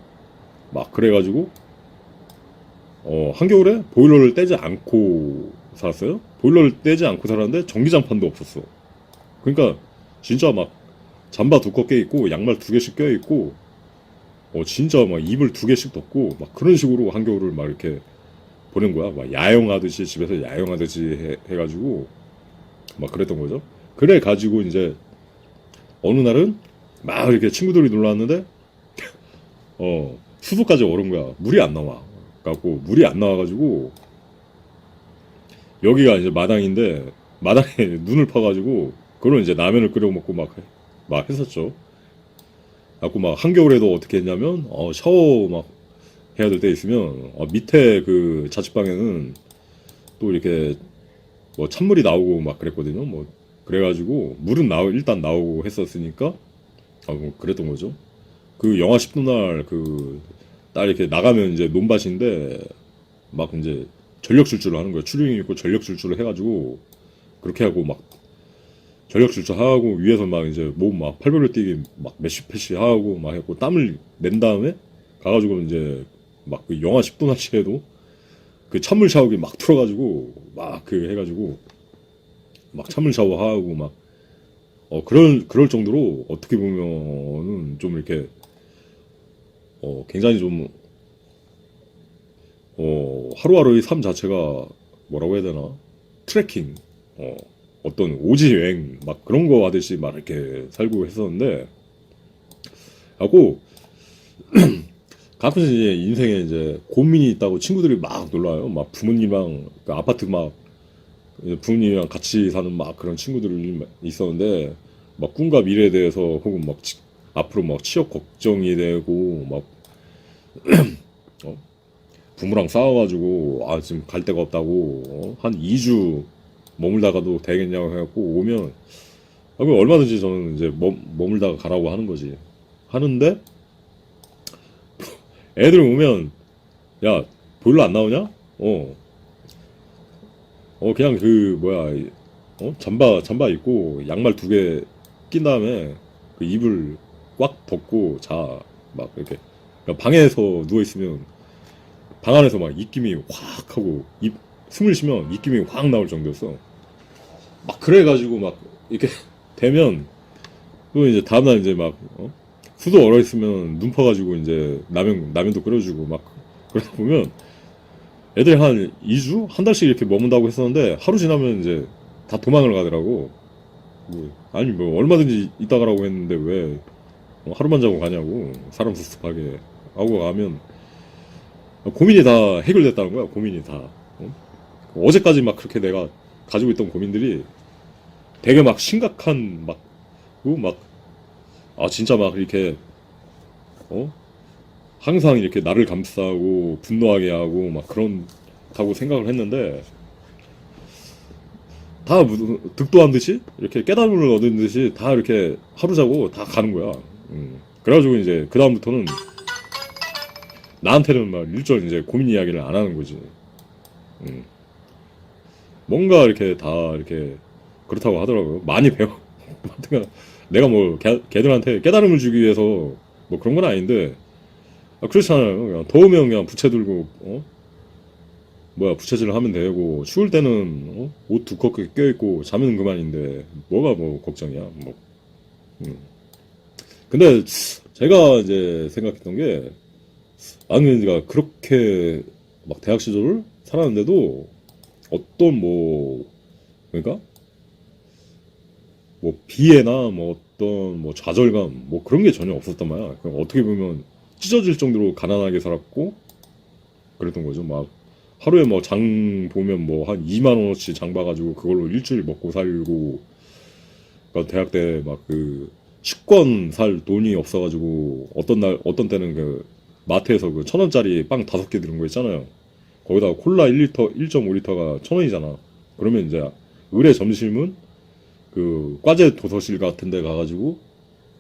막 그래가지고 한겨울에 보일러를 떼지 않고 살았어요. 보일러를 떼지 않고 살았는데 전기장판도 없었어. 그러니까 진짜 막 잠바 두껍게 입고 양말 2개씩 껴있고 진짜 막 이불 2개씩 덮고 막 그런 식으로 한겨울을 막 이렇게 보낸 거야. 막 야영하듯이, 집에서 야영하듯이 해가지고 막 그랬던 거죠. 그래 가지고 이제 어느 날은 막 이렇게 친구들이 놀러 왔는데 수도까지 오른 거야. 물이 안 나와. 갖고 물이 안 나와가지고 여기가 이제 마당인데 마당에 눈을 파가지고 그걸 이제 라면을 끓여 먹고 막 했었죠. 갖고 막 한겨울에도 어떻게 했냐면 샤워 막 해야 될 때 있으면 밑에 그 자취방에는 또 이렇게 뭐 찬물이 나오고 막 그랬거든요. 뭐 그래가지고 물은 일단 나오고 했었으니까 뭐 그랬던 거죠. 그 영하 10도 날 딱 이렇게 나가면 이제 논밭인데 막 이제 전력 질주를 하는 거예요. 추링이 있고 전력 질주를 해가지고 그렇게 하고 막 전력 질주하고 위에서 막 이제 몸 막 팔벌려 뛰기 막 몇십 회씩 하고 막 했고, 땀을 낸 다음에 가가지고 이제 막 그 영하 10도 날씨에도 그 찬물 샤워기 막 틀어가지고 막 그 해가지고 막 찬물 샤워하고 막 그럴 정도로 어떻게 보면은 좀 이렇게 굉장히 좀 하루하루의 삶 자체가 뭐라고 해야 되나, 트레킹 어떤 오지 여행 막 그런 거 하듯이 막 이렇게 살고 했었는데, 하고 가끔씩 이제 인생에 이제 고민이 있다고 친구들이 막 놀러와요. 막 부모님이랑 그 아파트 막 부모님이랑 같이 사는 막 그런 친구들이 있었는데 막 꿈과 미래에 대해서 혹은 막 앞으로 막 취업 걱정이 되고 막 어? 부모랑 싸워가지고 아 지금 갈 데가 없다고 한 2주 머물다가도 되겠냐고 해갖고 오면 그럼 얼마든지 저는 이제 머물다가 가라고 하는 거지. 하는데 애들 오면 야 보일러 안 나오냐? 그냥 그 뭐야 잠바 입고 양말 2개 낀 다음에 그 이불 꽉 덮고 자 막 이렇게 그러니까 방에서 누워 있으면 방 안에서 막 입김이 확 하고 숨을 쉬면 입김이 확 나올 정도였어. 막 그래가지고 막 이렇게 되면 또 이제 다음날 이제 막 수도 얼어 있으면 눈 퍼가지고 이제 라면도 끓여주고 막 그러다 보면 애들이 한 2주? 한 달씩 이렇게 머문다고 했었는데 하루 지나면 이제 다 도망을 가더라고. 아니 뭐 얼마든지 있다 가라고 했는데 왜 하루만 자고 가냐고 사람 섭섭하게 하고 가면 고민이 다 해결됐다는 거야. 고민이 다 어제까지 막 그렇게 내가 가지고 있던 고민들이 되게 막 심각한 진짜 막 이렇게 항상 이렇게 나를 감싸고 분노하게 하고 막 그런다고 생각을 했는데 다 득도한 듯이 이렇게 깨달음을 얻은 듯이 다 이렇게 하루 자고 다 가는 거야. 그래가지고 이제 그 다음부터는 나한테는 막 일절 이제 고민 이야기를 안 하는 거지. 뭔가 이렇게 다 이렇게 그렇다고 하더라고요. 많이 배워. 내가 뭐 걔들한테 깨달음을 주기 위해서 뭐 그런 건 아닌데 그렇잖아요. 그냥 더우면 그냥 부채 들고 부채질을 하면 되고 추울 때는 옷 두껍게 껴입고 자면 그만인데 뭐가 뭐 걱정이야. 뭐. 근데 제가 이제 생각했던 게 나는 내가 그렇게 막 대학 시절을 살았는데도 어떤 그러니까 뭐 비애나 뭐 어떤 뭐 좌절감 뭐 그런 게 전혀 없었단 말이야. 그냥 어떻게 보면 찢어질 정도로 가난하게 살았고 그랬던 거죠. 막 하루에 뭐 장 보면 뭐 한 2만 원어치 장 봐가지고 그걸로 일주일 먹고 살고 그러니까 대학 때 막 그 식권 살 돈이 없어가지고 어떤 때는 그 마트에서 그 1,000원짜리 빵 5개 들은 거 있잖아요. 거기다가 콜라 1리터 1.5리터가 1,000원이잖아. 그러면 이제 의뢰 점심은 그 과제 도서실 같은 데 가가지고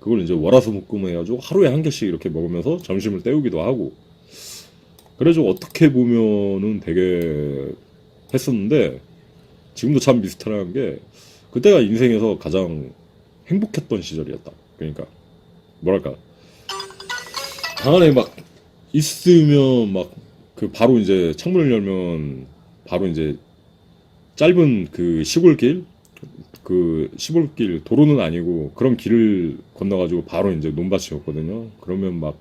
그걸 이제 월화수목금 해가지고 하루에 한 개씩 이렇게 먹으면서 점심을 때우기도 하고 그래가지고 어떻게 보면은 되게 했었는데 지금도 참 비슷한 게 그때가 인생에서 가장 행복했던 시절이었다. 그러니까 뭐랄까 방 안에 막 있으면 막 그 바로 이제 창문을 열면 바로 이제 짧은 그 시골길 그 시골길 도로는 아니고 그런 길을 건너가지고 바로 이제 논밭이었거든요. 그러면 막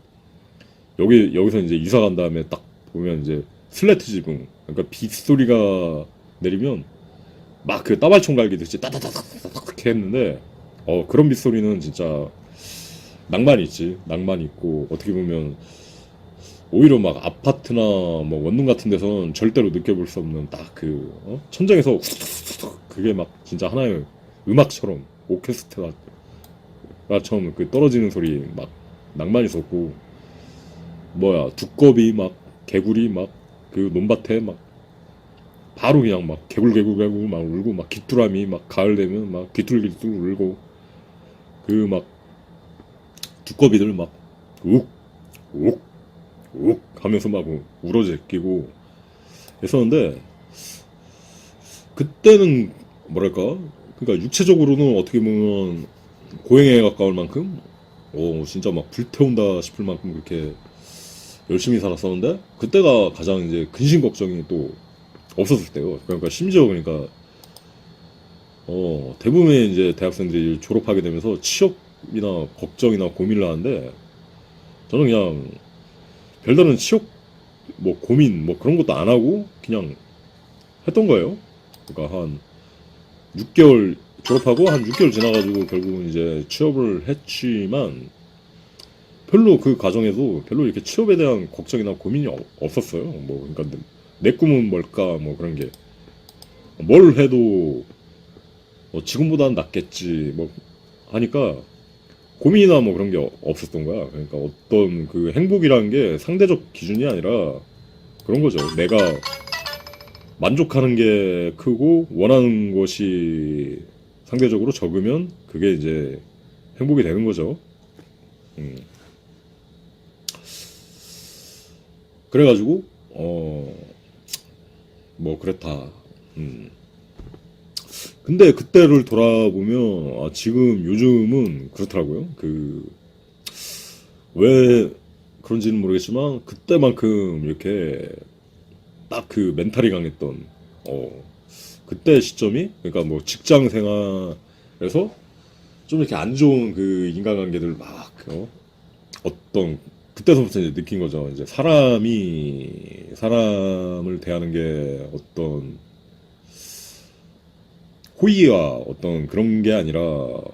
여기서 이제 이사 간 다음에 딱 보면 이제 슬래트 지붕 그러니까 빗소리가 내리면 막 그 따발총 갈기듯이 따다다다다닥 했는데 그런 빗소리는 진짜 낭만이 있지. 낭만이 있고 어떻게 보면 오히려 막 아파트나 뭐 원룸 같은 데서는 절대로 느껴볼 수 없는 딱 그 천장에서 후둑후둑 그게 막 진짜 하나의 음악처럼 오케스트라처럼 그 떨어지는 소리 막 낭만이 있었고 두꺼비 막 개구리 막 그 논밭에 막 바로 그냥 막 개굴개굴개굴 막 울고 막 귀뚜라미 막 가을 되면 막 귀뚤귀뚤 울고 그 막 두꺼비들 막 욱 욱 욱 하면서 막 울어제끼고 했었는데 그때는 뭐랄까 그러니까 육체적으로는 어떻게 보면 고행에 가까울 만큼 진짜 막 불태운다 싶을 만큼 그렇게 열심히 살았었는데 그때가 가장 이제 근심 걱정이 또 없었을 때요. 그러니까 심지어 그러니까 대부분의 이제 대학생들이 졸업하게 되면서 취업이나 걱정이나 고민을 하는데 저는 그냥 별다른 취업 뭐 고민 뭐 그런 것도 안 하고 그냥 했던 거예요. 그러니까 한 6개월 졸업하고 한 6개월 지나가지고 결국은 이제 취업을 했지만 별로 그 과정에도 별로 이렇게 취업에 대한 걱정이나 고민이 없었어요. 뭐 그러니까 내 꿈은 뭘까 뭐 그런 게 뭘 해도 지금보다는 낫겠지 뭐 하니까 고민이나 뭐 그런 게 없었던 거야. 그러니까 어떤 그 행복이라는 게 상대적 기준이 아니라 그런 거죠. 내가 만족하는 게 크고 원하는 것이 상대적으로 적으면 그게 이제 행복이 되는 거죠. 음. 그래가지고 뭐 그렇다. 음. 근데 그때를 돌아보면 지금 요즘은 그렇더라고요. 그 왜 그런지는 모르겠지만 그때만큼 이렇게 딱 그 멘탈이 강했던 그때 시점이 그러니까 뭐 직장 생활에서 좀 이렇게 안 좋은 그 인간관계들 막 어떤 그때서부터 이제 느낀 거죠. 이제 사람을 대하는 게 어떤 호의와 어떤 그런 게 아니라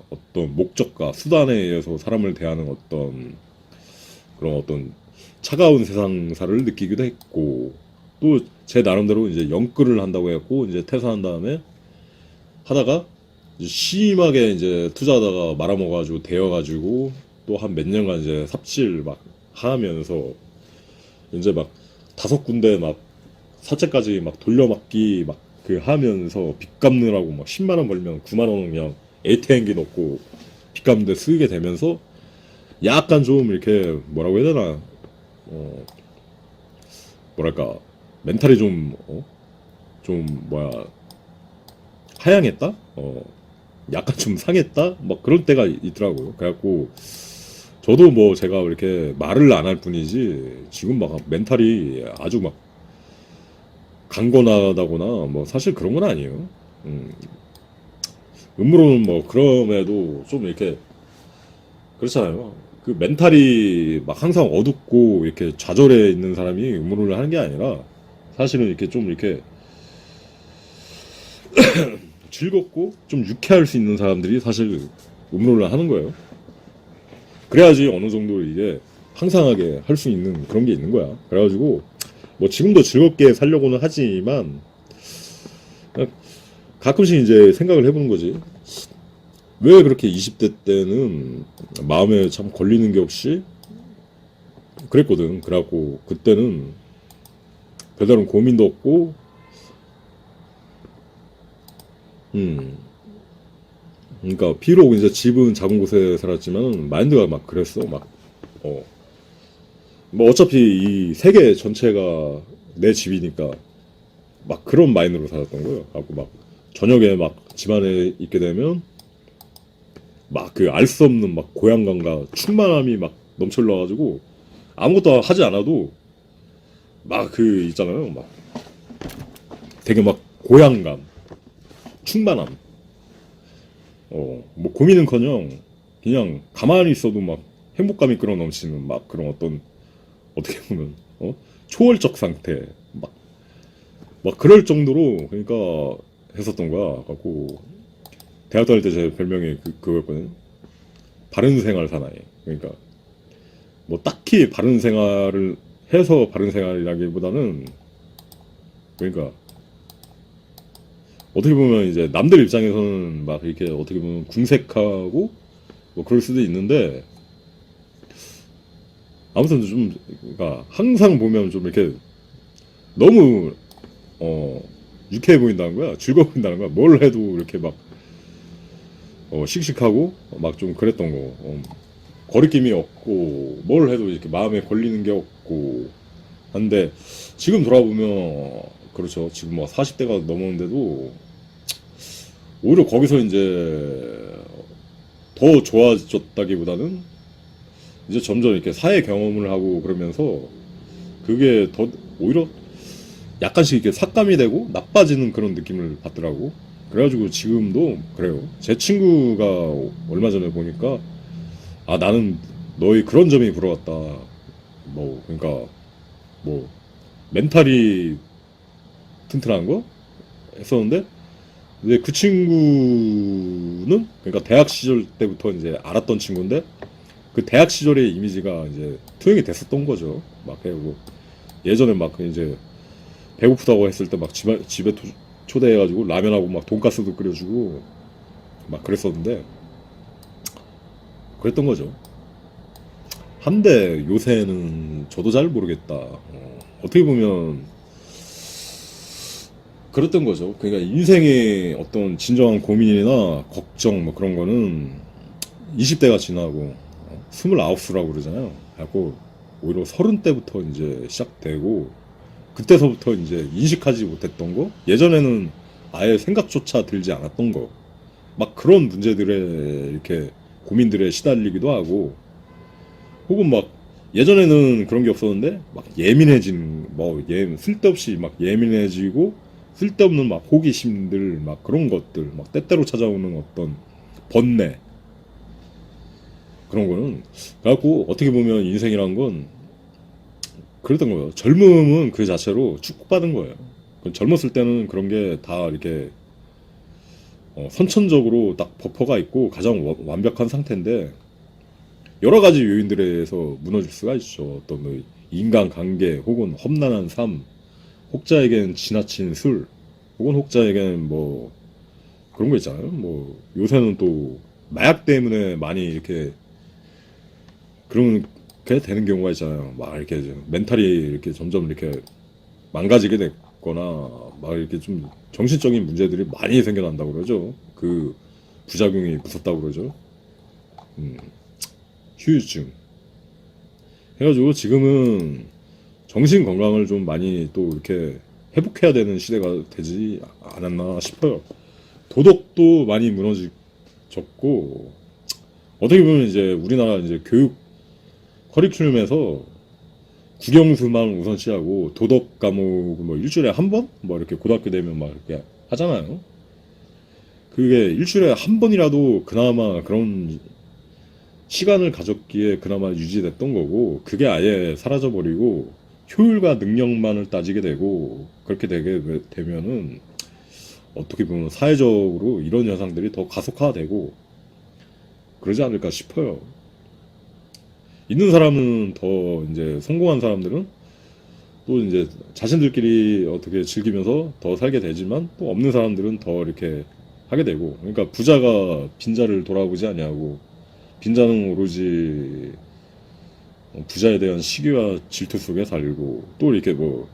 어떤 목적과 수단에 의해서 사람을 대하는 어떤 그런 어떤 차가운 세상사를 느끼기도 했고 또 제 나름대로 이제 영끌을 한다고 했고 이제 퇴사한 다음에 하다가 이제 심하게 이제 투자하다가 말아먹어가지고 데여가지고 또 한 몇 년간 이제 삽질 막 하면서 이제 막 5군데 막 사채까지 막 돌려막기 막 그 하면서 빚 갚느라고 막 10만 원 벌면 9만 원은 그냥 ATM기 넣고 빚 갚는데 쓰게 되면서 약간 좀 이렇게 뭐라고 해야 되나 뭐랄까 멘탈이 좀 뭐야 하향했다? 약간 좀 상했다? 막 그런 때가 있더라고요. 그래갖고 저도 뭐 제가 이렇게 말을 안 할 뿐이지 지금 막 멘탈이 아주 막 강건하다거나 뭐 사실 그런 건 아니에요. 음으로는 뭐 그럼에도 좀 이렇게 그렇잖아요. 그 멘탈이 막 항상 어둡고 이렇게 좌절해 있는 사람이 음모론을 하는 게 아니라 사실은 이렇게 좀 이렇게 즐겁고 좀 유쾌할 수 있는 사람들이 사실 음모론을 하는 거예요. 그래야지 어느 정도 이게 항상하게 할 수 있는 그런 게 있는 거야. 그래가지고 뭐 지금도 즐겁게 살려고는 하지만 가끔씩 이제 생각을 해보는 거지. 왜 그렇게 20대 때는 마음에 참 걸리는 게 없이 그랬거든. 그래갖고 그때는 별다른 고민도 없고 그러니까 비록 이제 집은 작은 곳에 살았지만 마인드가 막 그랬어. 뭐 어차피 이 세계 전체가 내 집이니까 막 그런 마인드로 살았던 거예요. 갖고 막 저녁에 막 집안에 있게 되면 막 그 알 수 없는 막 고향감과 충만함이 막 넘쳐올라가지고 아무것도 하지 않아도 막 그 있잖아요. 막 되게 막 고향감, 충만함. 뭐 고민은커녕 그냥 가만히 있어도 막 행복감이 끌어넘치는 막 그런 어떤 어떻게 보면 초월적 상태 막 그럴 정도로 그러니까 했었던 거야. 갖고 대학 다닐 때 제 별명이 그거였거든. 바른 생활 사나이. 그러니까 뭐 딱히 바른 생활을 해서 바른 생활이라기보다는 그러니까 어떻게 보면 이제 남들 입장에서는 막 이렇게 어떻게 보면 궁색하고 뭐 그럴 수도 있는데 아무튼 좀 그러니까 항상 보면 좀 이렇게 너무 유쾌해 보인다는 거야. 즐거워 보인다는 거야. 뭘 해도 이렇게 막 씩씩하고 막 좀 그랬던 거. 거리낌이 없고 뭘 해도 이렇게 마음에 걸리는 게 없고 한데 지금 돌아보면 그렇죠. 지금 뭐 40대가 넘었는데도 오히려 거기서 이제 더 좋아졌다기보다는 이제 점점 이렇게 사회 경험을 하고 그러면서 그게 더 오히려 약간씩 이렇게 삭감이 되고 나빠지는 그런 느낌을 받더라고. 그래가지고 지금도 그래요. 제 친구가 얼마 전에 보니까 나는 너의 그런 점이 부러웠다. 뭐 그러니까 뭐 멘탈이 튼튼한 거 했었는데 근데 그 친구는 그러니까 대학 시절 때부터 이제 알았던 친구인데 그 대학 시절의 이미지가 이제 투영이 됐었던 거죠. 막 해고 예전에 막 이제 배고프다고 했을 때 막 집에 초대해가지고 라면하고 막 돈가스도 끓여주고 막 그랬었는데 그랬던 거죠. 한데 요새는 저도 잘 모르겠다. 어떻게 보면 그랬던 거죠. 그러니까 인생의 어떤 진정한 고민이나 걱정 뭐 그런 거는 20대가 지나고 29수라고 그러잖아요. 그래갖고 오히려 30대부터 이제 시작되고 그때서부터 이제 인식하지 못했던 거, 예전에는 아예 생각조차 들지 않았던 거, 막 그런 문제들에 이렇게 고민들에 시달리기도 하고, 혹은 막 예전에는 그런 게 없었는데 막 예민해진 쓸데없이 막 예민해지고 쓸데없는 막 호기심들 막 그런 것들 막 때때로 찾아오는 어떤 번뇌 그런 거는 그래갖고 어떻게 보면 인생이란 건 그랬던 거예요. 젊음은 그 자체로 축복받은 거예요. 젊었을 때는 그런 게 다 이렇게 선천적으로 딱 버퍼가 있고 가장 완벽한 상태인데 여러 가지 요인들에 의해서 무너질 수가 있죠. 어떤 뭐 인간관계 혹은 험난한 삶, 혹자에겐 지나친 술, 혹은 혹자에겐 뭐 그런 거 있잖아요. 뭐 요새는 또 마약 때문에 많이 이렇게 그런 게 되는 경우가 있잖아요. 막 이렇게 멘탈이 이렇게 점점 이렇게 망가지게 됐거나 막 이렇게 좀 정신적인 문제들이 많이 생겨난다고 그러죠. 그 부작용이 무섭다고 그러죠. 후유증. 해가지고 지금은 정신 건강을 좀 많이 또 이렇게 회복해야 되는 시대가 되지 않았나 싶어요. 도덕도 많이 무너졌고 어떻게 보면 이제 우리나라 이제 교육 커리큘럼에서 국영수만 우선시하고 도덕 과목 뭐 일주일에 한 번? 뭐 이렇게 고등학교 되면 막 이렇게 하잖아요. 그게 일주일에 한 번이라도 그나마 그런 시간을 가졌기에 그나마 유지됐던 거고 그게 아예 사라져버리고 효율과 능력만을 따지게 되고 그렇게 되게 되면은 어떻게 보면 사회적으로 이런 현상들이 더 가속화되고 그러지 않을까 싶어요. 있는 사람은 더 이제 성공한 사람들은 또 이제 자신들끼리 어떻게 즐기면서 더 살게 되지만 또 없는 사람들은 더 이렇게 하게 되고 그러니까 부자가 빈자를 돌아보지 아니하고 빈자는 오로지 부자에 대한 시기와 질투 속에 살고 또 이렇게 뭐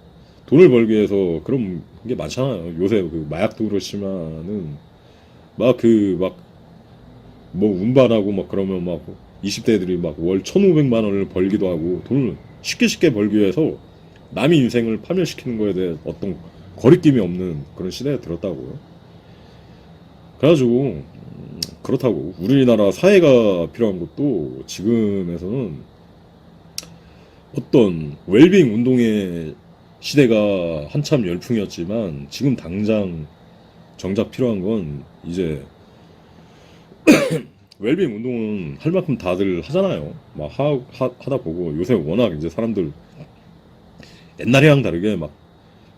돈을 벌기 위해서 그런 게 많잖아요. 요새 그 마약도 그렇지만은 막 그 막 뭐 운반하고 막 그러면 막 20대들이 막 월 1,500만 원을 벌기도 하고 돈을 쉽게 벌기 위해서 남의 인생을 파멸시키는 거에 대해 어떤 거리낌이 없는 그런 시대에 들었다고요. 그래가지고 그렇다고 우리나라 사회가 필요한 것도 지금에서는 어떤 웰빙 운동의 시대가 한참 열풍이었지만 지금 당장 정작 필요한 건 이제 웰빙 운동은 할 만큼 다들 하잖아요. 막 하다 보고 요새 워낙 이제 사람들 옛날이랑 다르게 막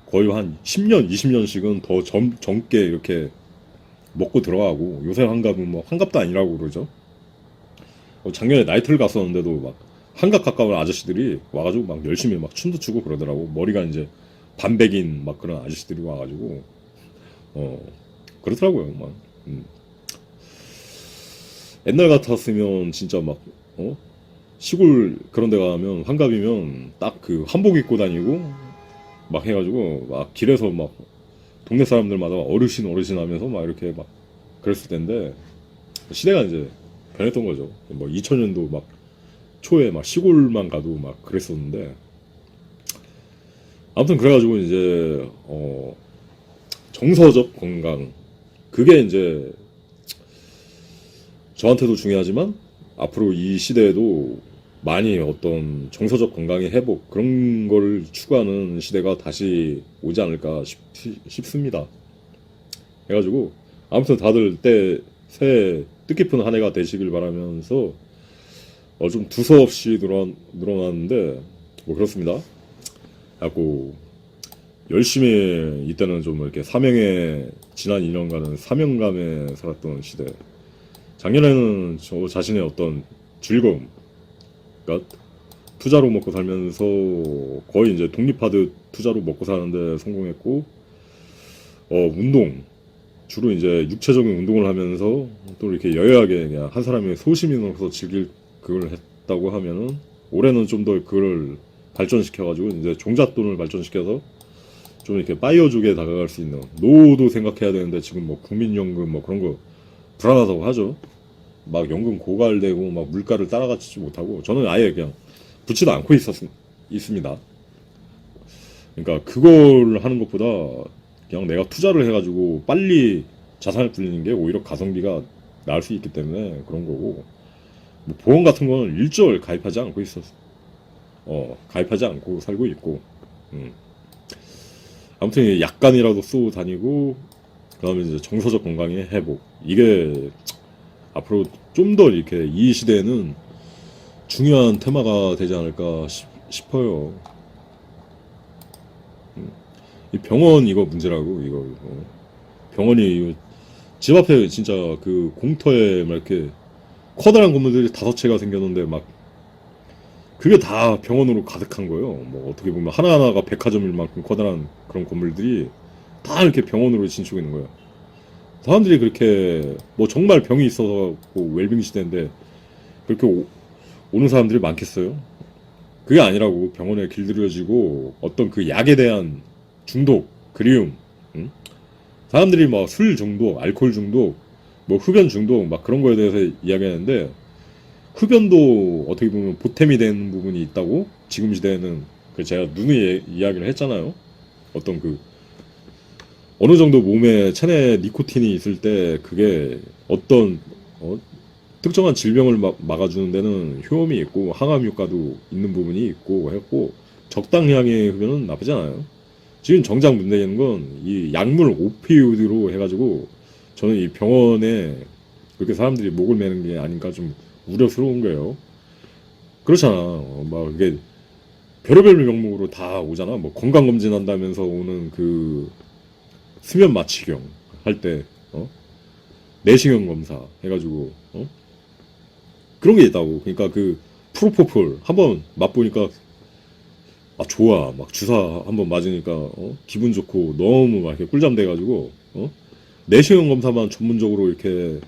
거의 한 10년, 20년씩은 더 젊게 이렇게 먹고 들어가고 요새 환갑은 뭐 환갑도 아니라고 그러죠. 작년에 나이트를 갔었는데도 막 한갑 가까운 아저씨들이 와가지고 막 열심히 막 춤도 추고 그러더라고. 머리가 이제 반백인 막 그런 아저씨들이 와가지고 그렇더라고요. 막 옛날 같았으면 진짜 막 시골 그런 데 가면 환갑이면 딱 그 한복 입고 다니고 막 해가지고 막 길에서 막 동네 사람들마다 어르신 하면서 막 이렇게 막 그랬을 텐데 시대가 이제 변했던 거죠. 뭐 2000년도 막 초에 막 시골만 가도 막 그랬었는데 아무튼 그래가지고 이제 정서적 건강 그게 이제 저한테도 중요하지만 앞으로 이 시대에도 많이 어떤 정서적 건강의 회복 그런 걸 추구하는 시대가 다시 오지 않을까 싶습니다. 해가지고 아무튼 다들 새해 뜻깊은 한 해가 되시길 바라면서 좀 두서없이 늘어났는데 뭐 그렇습니다. 하고 열심히 이때는 좀 이렇게 사명에 지난 2년간은 사명감에 살았던 시대. 작년에는 저 자신의 어떤 즐거움, 그러니까 투자로 먹고 살면서 거의 이제 독립하듯 투자로 먹고 사는데 성공했고 운동 주로 이제 육체적인 운동을 하면서 또 이렇게 여유하게 그냥 한 사람의 소시민으로서 즐길 그걸 했다고 하면은 올해는 좀 더 그걸 발전시켜가지고 이제 종잣돈을 발전시켜서 좀 이렇게 파이어 쪽에 다가갈 수 있는 노후도 생각해야 되는데 지금 뭐 국민연금 뭐 그런 거 불안하다고 하죠. 막 연금 고갈되고 막 물가를 따라가지 못하고 저는 아예 그냥 붙지도 않고 있습니다. 그러니까 그걸 하는 것보다 그냥 내가 투자를 해가지고 빨리 자산을 불리는 게 오히려 가성비가 나을 수 있기 때문에 그런 거고 뭐 보험 같은 거는 일절 가입하지 않고 있었어. 가입하지 않고 살고 있고 아무튼 약간이라도 쏘고 다니고 그다음에 이제 정서적 건강의 회복 이게 앞으로 좀 더 이렇게 이 시대에는 중요한 테마가 되지 않을까 싶어요. 이 병원 이거 문제라고 이거 병원이 집 앞에 진짜 그 공터에 막 이렇게 커다란 건물들이 5채가 생겼는데 막 그게 다 병원으로 가득한 거예요. 뭐 어떻게 보면 하나하나가 백화점일 만큼 커다란 그런 건물들이 다 이렇게 병원으로 진축해 있는 거예요. 사람들이 그렇게 뭐 정말 병이 있어서 웰빙 시대인데 그렇게 오는 사람들이 많겠어요? 그게 아니라고 병원에 길들여지고 어떤 그 약에 대한 중독, 그리움, 응? 사람들이 막 술 중독, 알코올 중독, 뭐 흡연 중독 막 그런 거에 대해서 이야기하는데 흡연도 어떻게 보면 보탬이 되는 부분이 있다고 지금 시대에는 그 제가 누누이 이야기를 했잖아요. 어떤 그 어느 정도 몸에 체내 니코틴이 있을 때 그게 어떤 특정한 질병을 막아주는 데는 효험이 있고 항암 효과도 있는 부분이 있고 했고 적당량의 흡연은 나쁘지 않아요. 지금 정작 문제는 건 이 약물 오피오이드로 해가지고 저는 이 병원에 그렇게 사람들이 목을 매는 게 아닌가 좀 우려스러운 거예요. 그렇잖아. 막 이게 별의별 명목으로 다 오잖아. 뭐 건강검진 한다면서 오는 그 수면 마취경 할 때, 내시경 검사 해가지고, 그런 게 있다고. 그러니까 그 프로포폴 한번 맛보니까 아 좋아. 막 주사 한번 맞으니까 기분 좋고 너무 막 이렇게 꿀잠 돼가지고 내시경 검사만 전문적으로 이렇게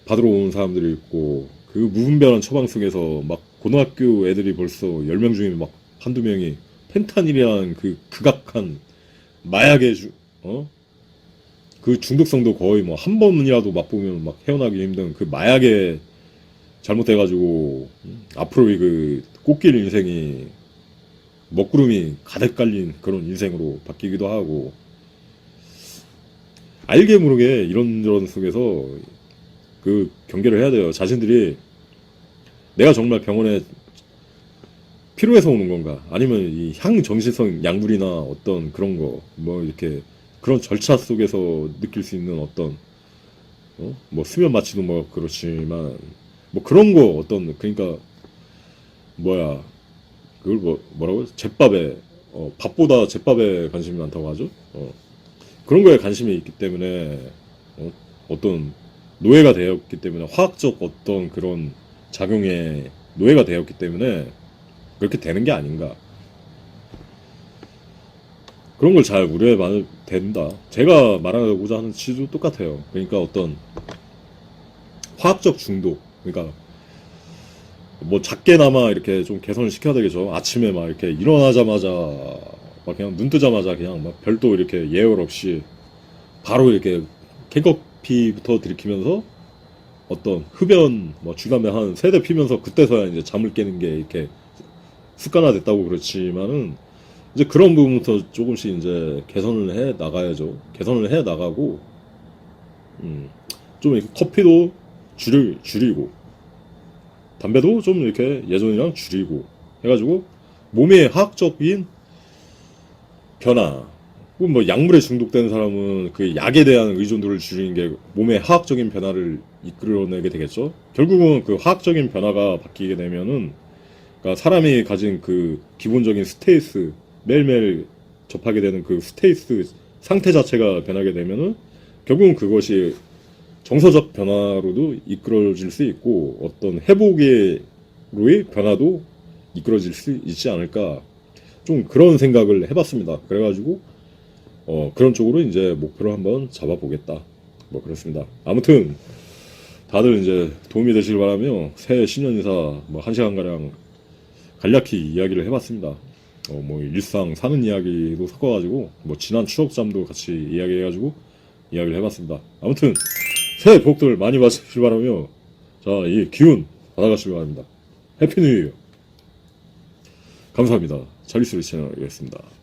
받으러 오는 사람들이 있고 그 무분별한 처방 속에서 막 고등학교 애들이 벌써 10명 중에 막 한두 명이 펜타닐이라는 그 극악한 마약의 그 중독성도 거의 뭐 한 번이라도 맛보면 막 헤어나기 힘든 그 마약에 잘못돼가지고 앞으로 그 꽃길 인생이 먹구름이 가득 깔린 그런 인생으로 바뀌기도 하고 알게 모르게 이런저런 속에서 그 경계를 해야 돼요. 자신들이 내가 정말 병원에 필요해서 오는 건가 아니면 이 향정신성 약물이나 어떤 그런 거 뭐 이렇게 그런 절차 속에서 느낄 수 있는 어떤 뭐 수면 마취도 뭐 그렇지만 뭐 그런 거 어떤 그러니까 뭐야 그걸 뭐라고 제밥에 밥보다 제밥에 관심이 많다고 하죠. 그런 거에 관심이 있기 때문에 어떤 노예가 되었기 때문에 화학적 어떤 그런 작용에 노예가 되었기 때문에 그렇게 되는 게 아닌가. 그런 걸 잘 우려해봐도 된다. 제가 말하고자 하는 취지도 똑같아요. 그러니까 어떤 화학적 중독, 그러니까 뭐 작게나마 이렇게 좀 개선을 시켜야 되겠죠. 아침에 막 이렇게 일어나자마자 막 그냥 눈 뜨자마자 그냥 막 별도 이렇게 예열 없이 바로 이렇게 캔커피부터 들이키면서 어떤 흡연 뭐 주담배 한 3대 피면서 그때서야 이제 잠을 깨는 게 이렇게 습관화됐다고 그렇지만은 이제 그런 부분부터 조금씩 이제 개선을 해 나가야죠. 개선을 해 나가고 좀 이렇게 커피도 줄이고 담배도 좀 이렇게 예전이랑 줄이고 해가지고 몸의 화학적인 변화 혹은 뭐 약물에 중독된 사람은 그 약에 대한 의존도를 줄이는 게 몸의 화학적인 변화를 이끌어내게 되겠죠. 결국은 그 화학적인 변화가 바뀌게 되면은 그러니까 사람이 가진 그 기본적인 스테이스 매일매일 접하게 되는 그 스테이스 상태 자체가 변하게 되면은 결국은 그것이 정서적 변화로도 이끌어질 수 있고 어떤 회복의 변화도 이끌어질 수 있지 않을까 좀 그런 생각을 해봤습니다. 그래가지고 그런 쪽으로 이제 목표를 한번 잡아보겠다. 뭐 그렇습니다. 아무튼 다들 이제 도움이 되시길 바라며 새해 신년 인사 뭐 1시간가량 간략히 이야기를 해봤습니다. 뭐 일상 사는 이야기도 섞어가지고 뭐 지난 추억잠도 같이 이야기해가지고 이야기를 해봤습니다. 아무튼 새해 복들 많이 받으시길 바라며 자, 이 기운 받아가시길 바랍니다. 해피 뉴 이어. 감사합니다. 자기소리 채널이었습니다.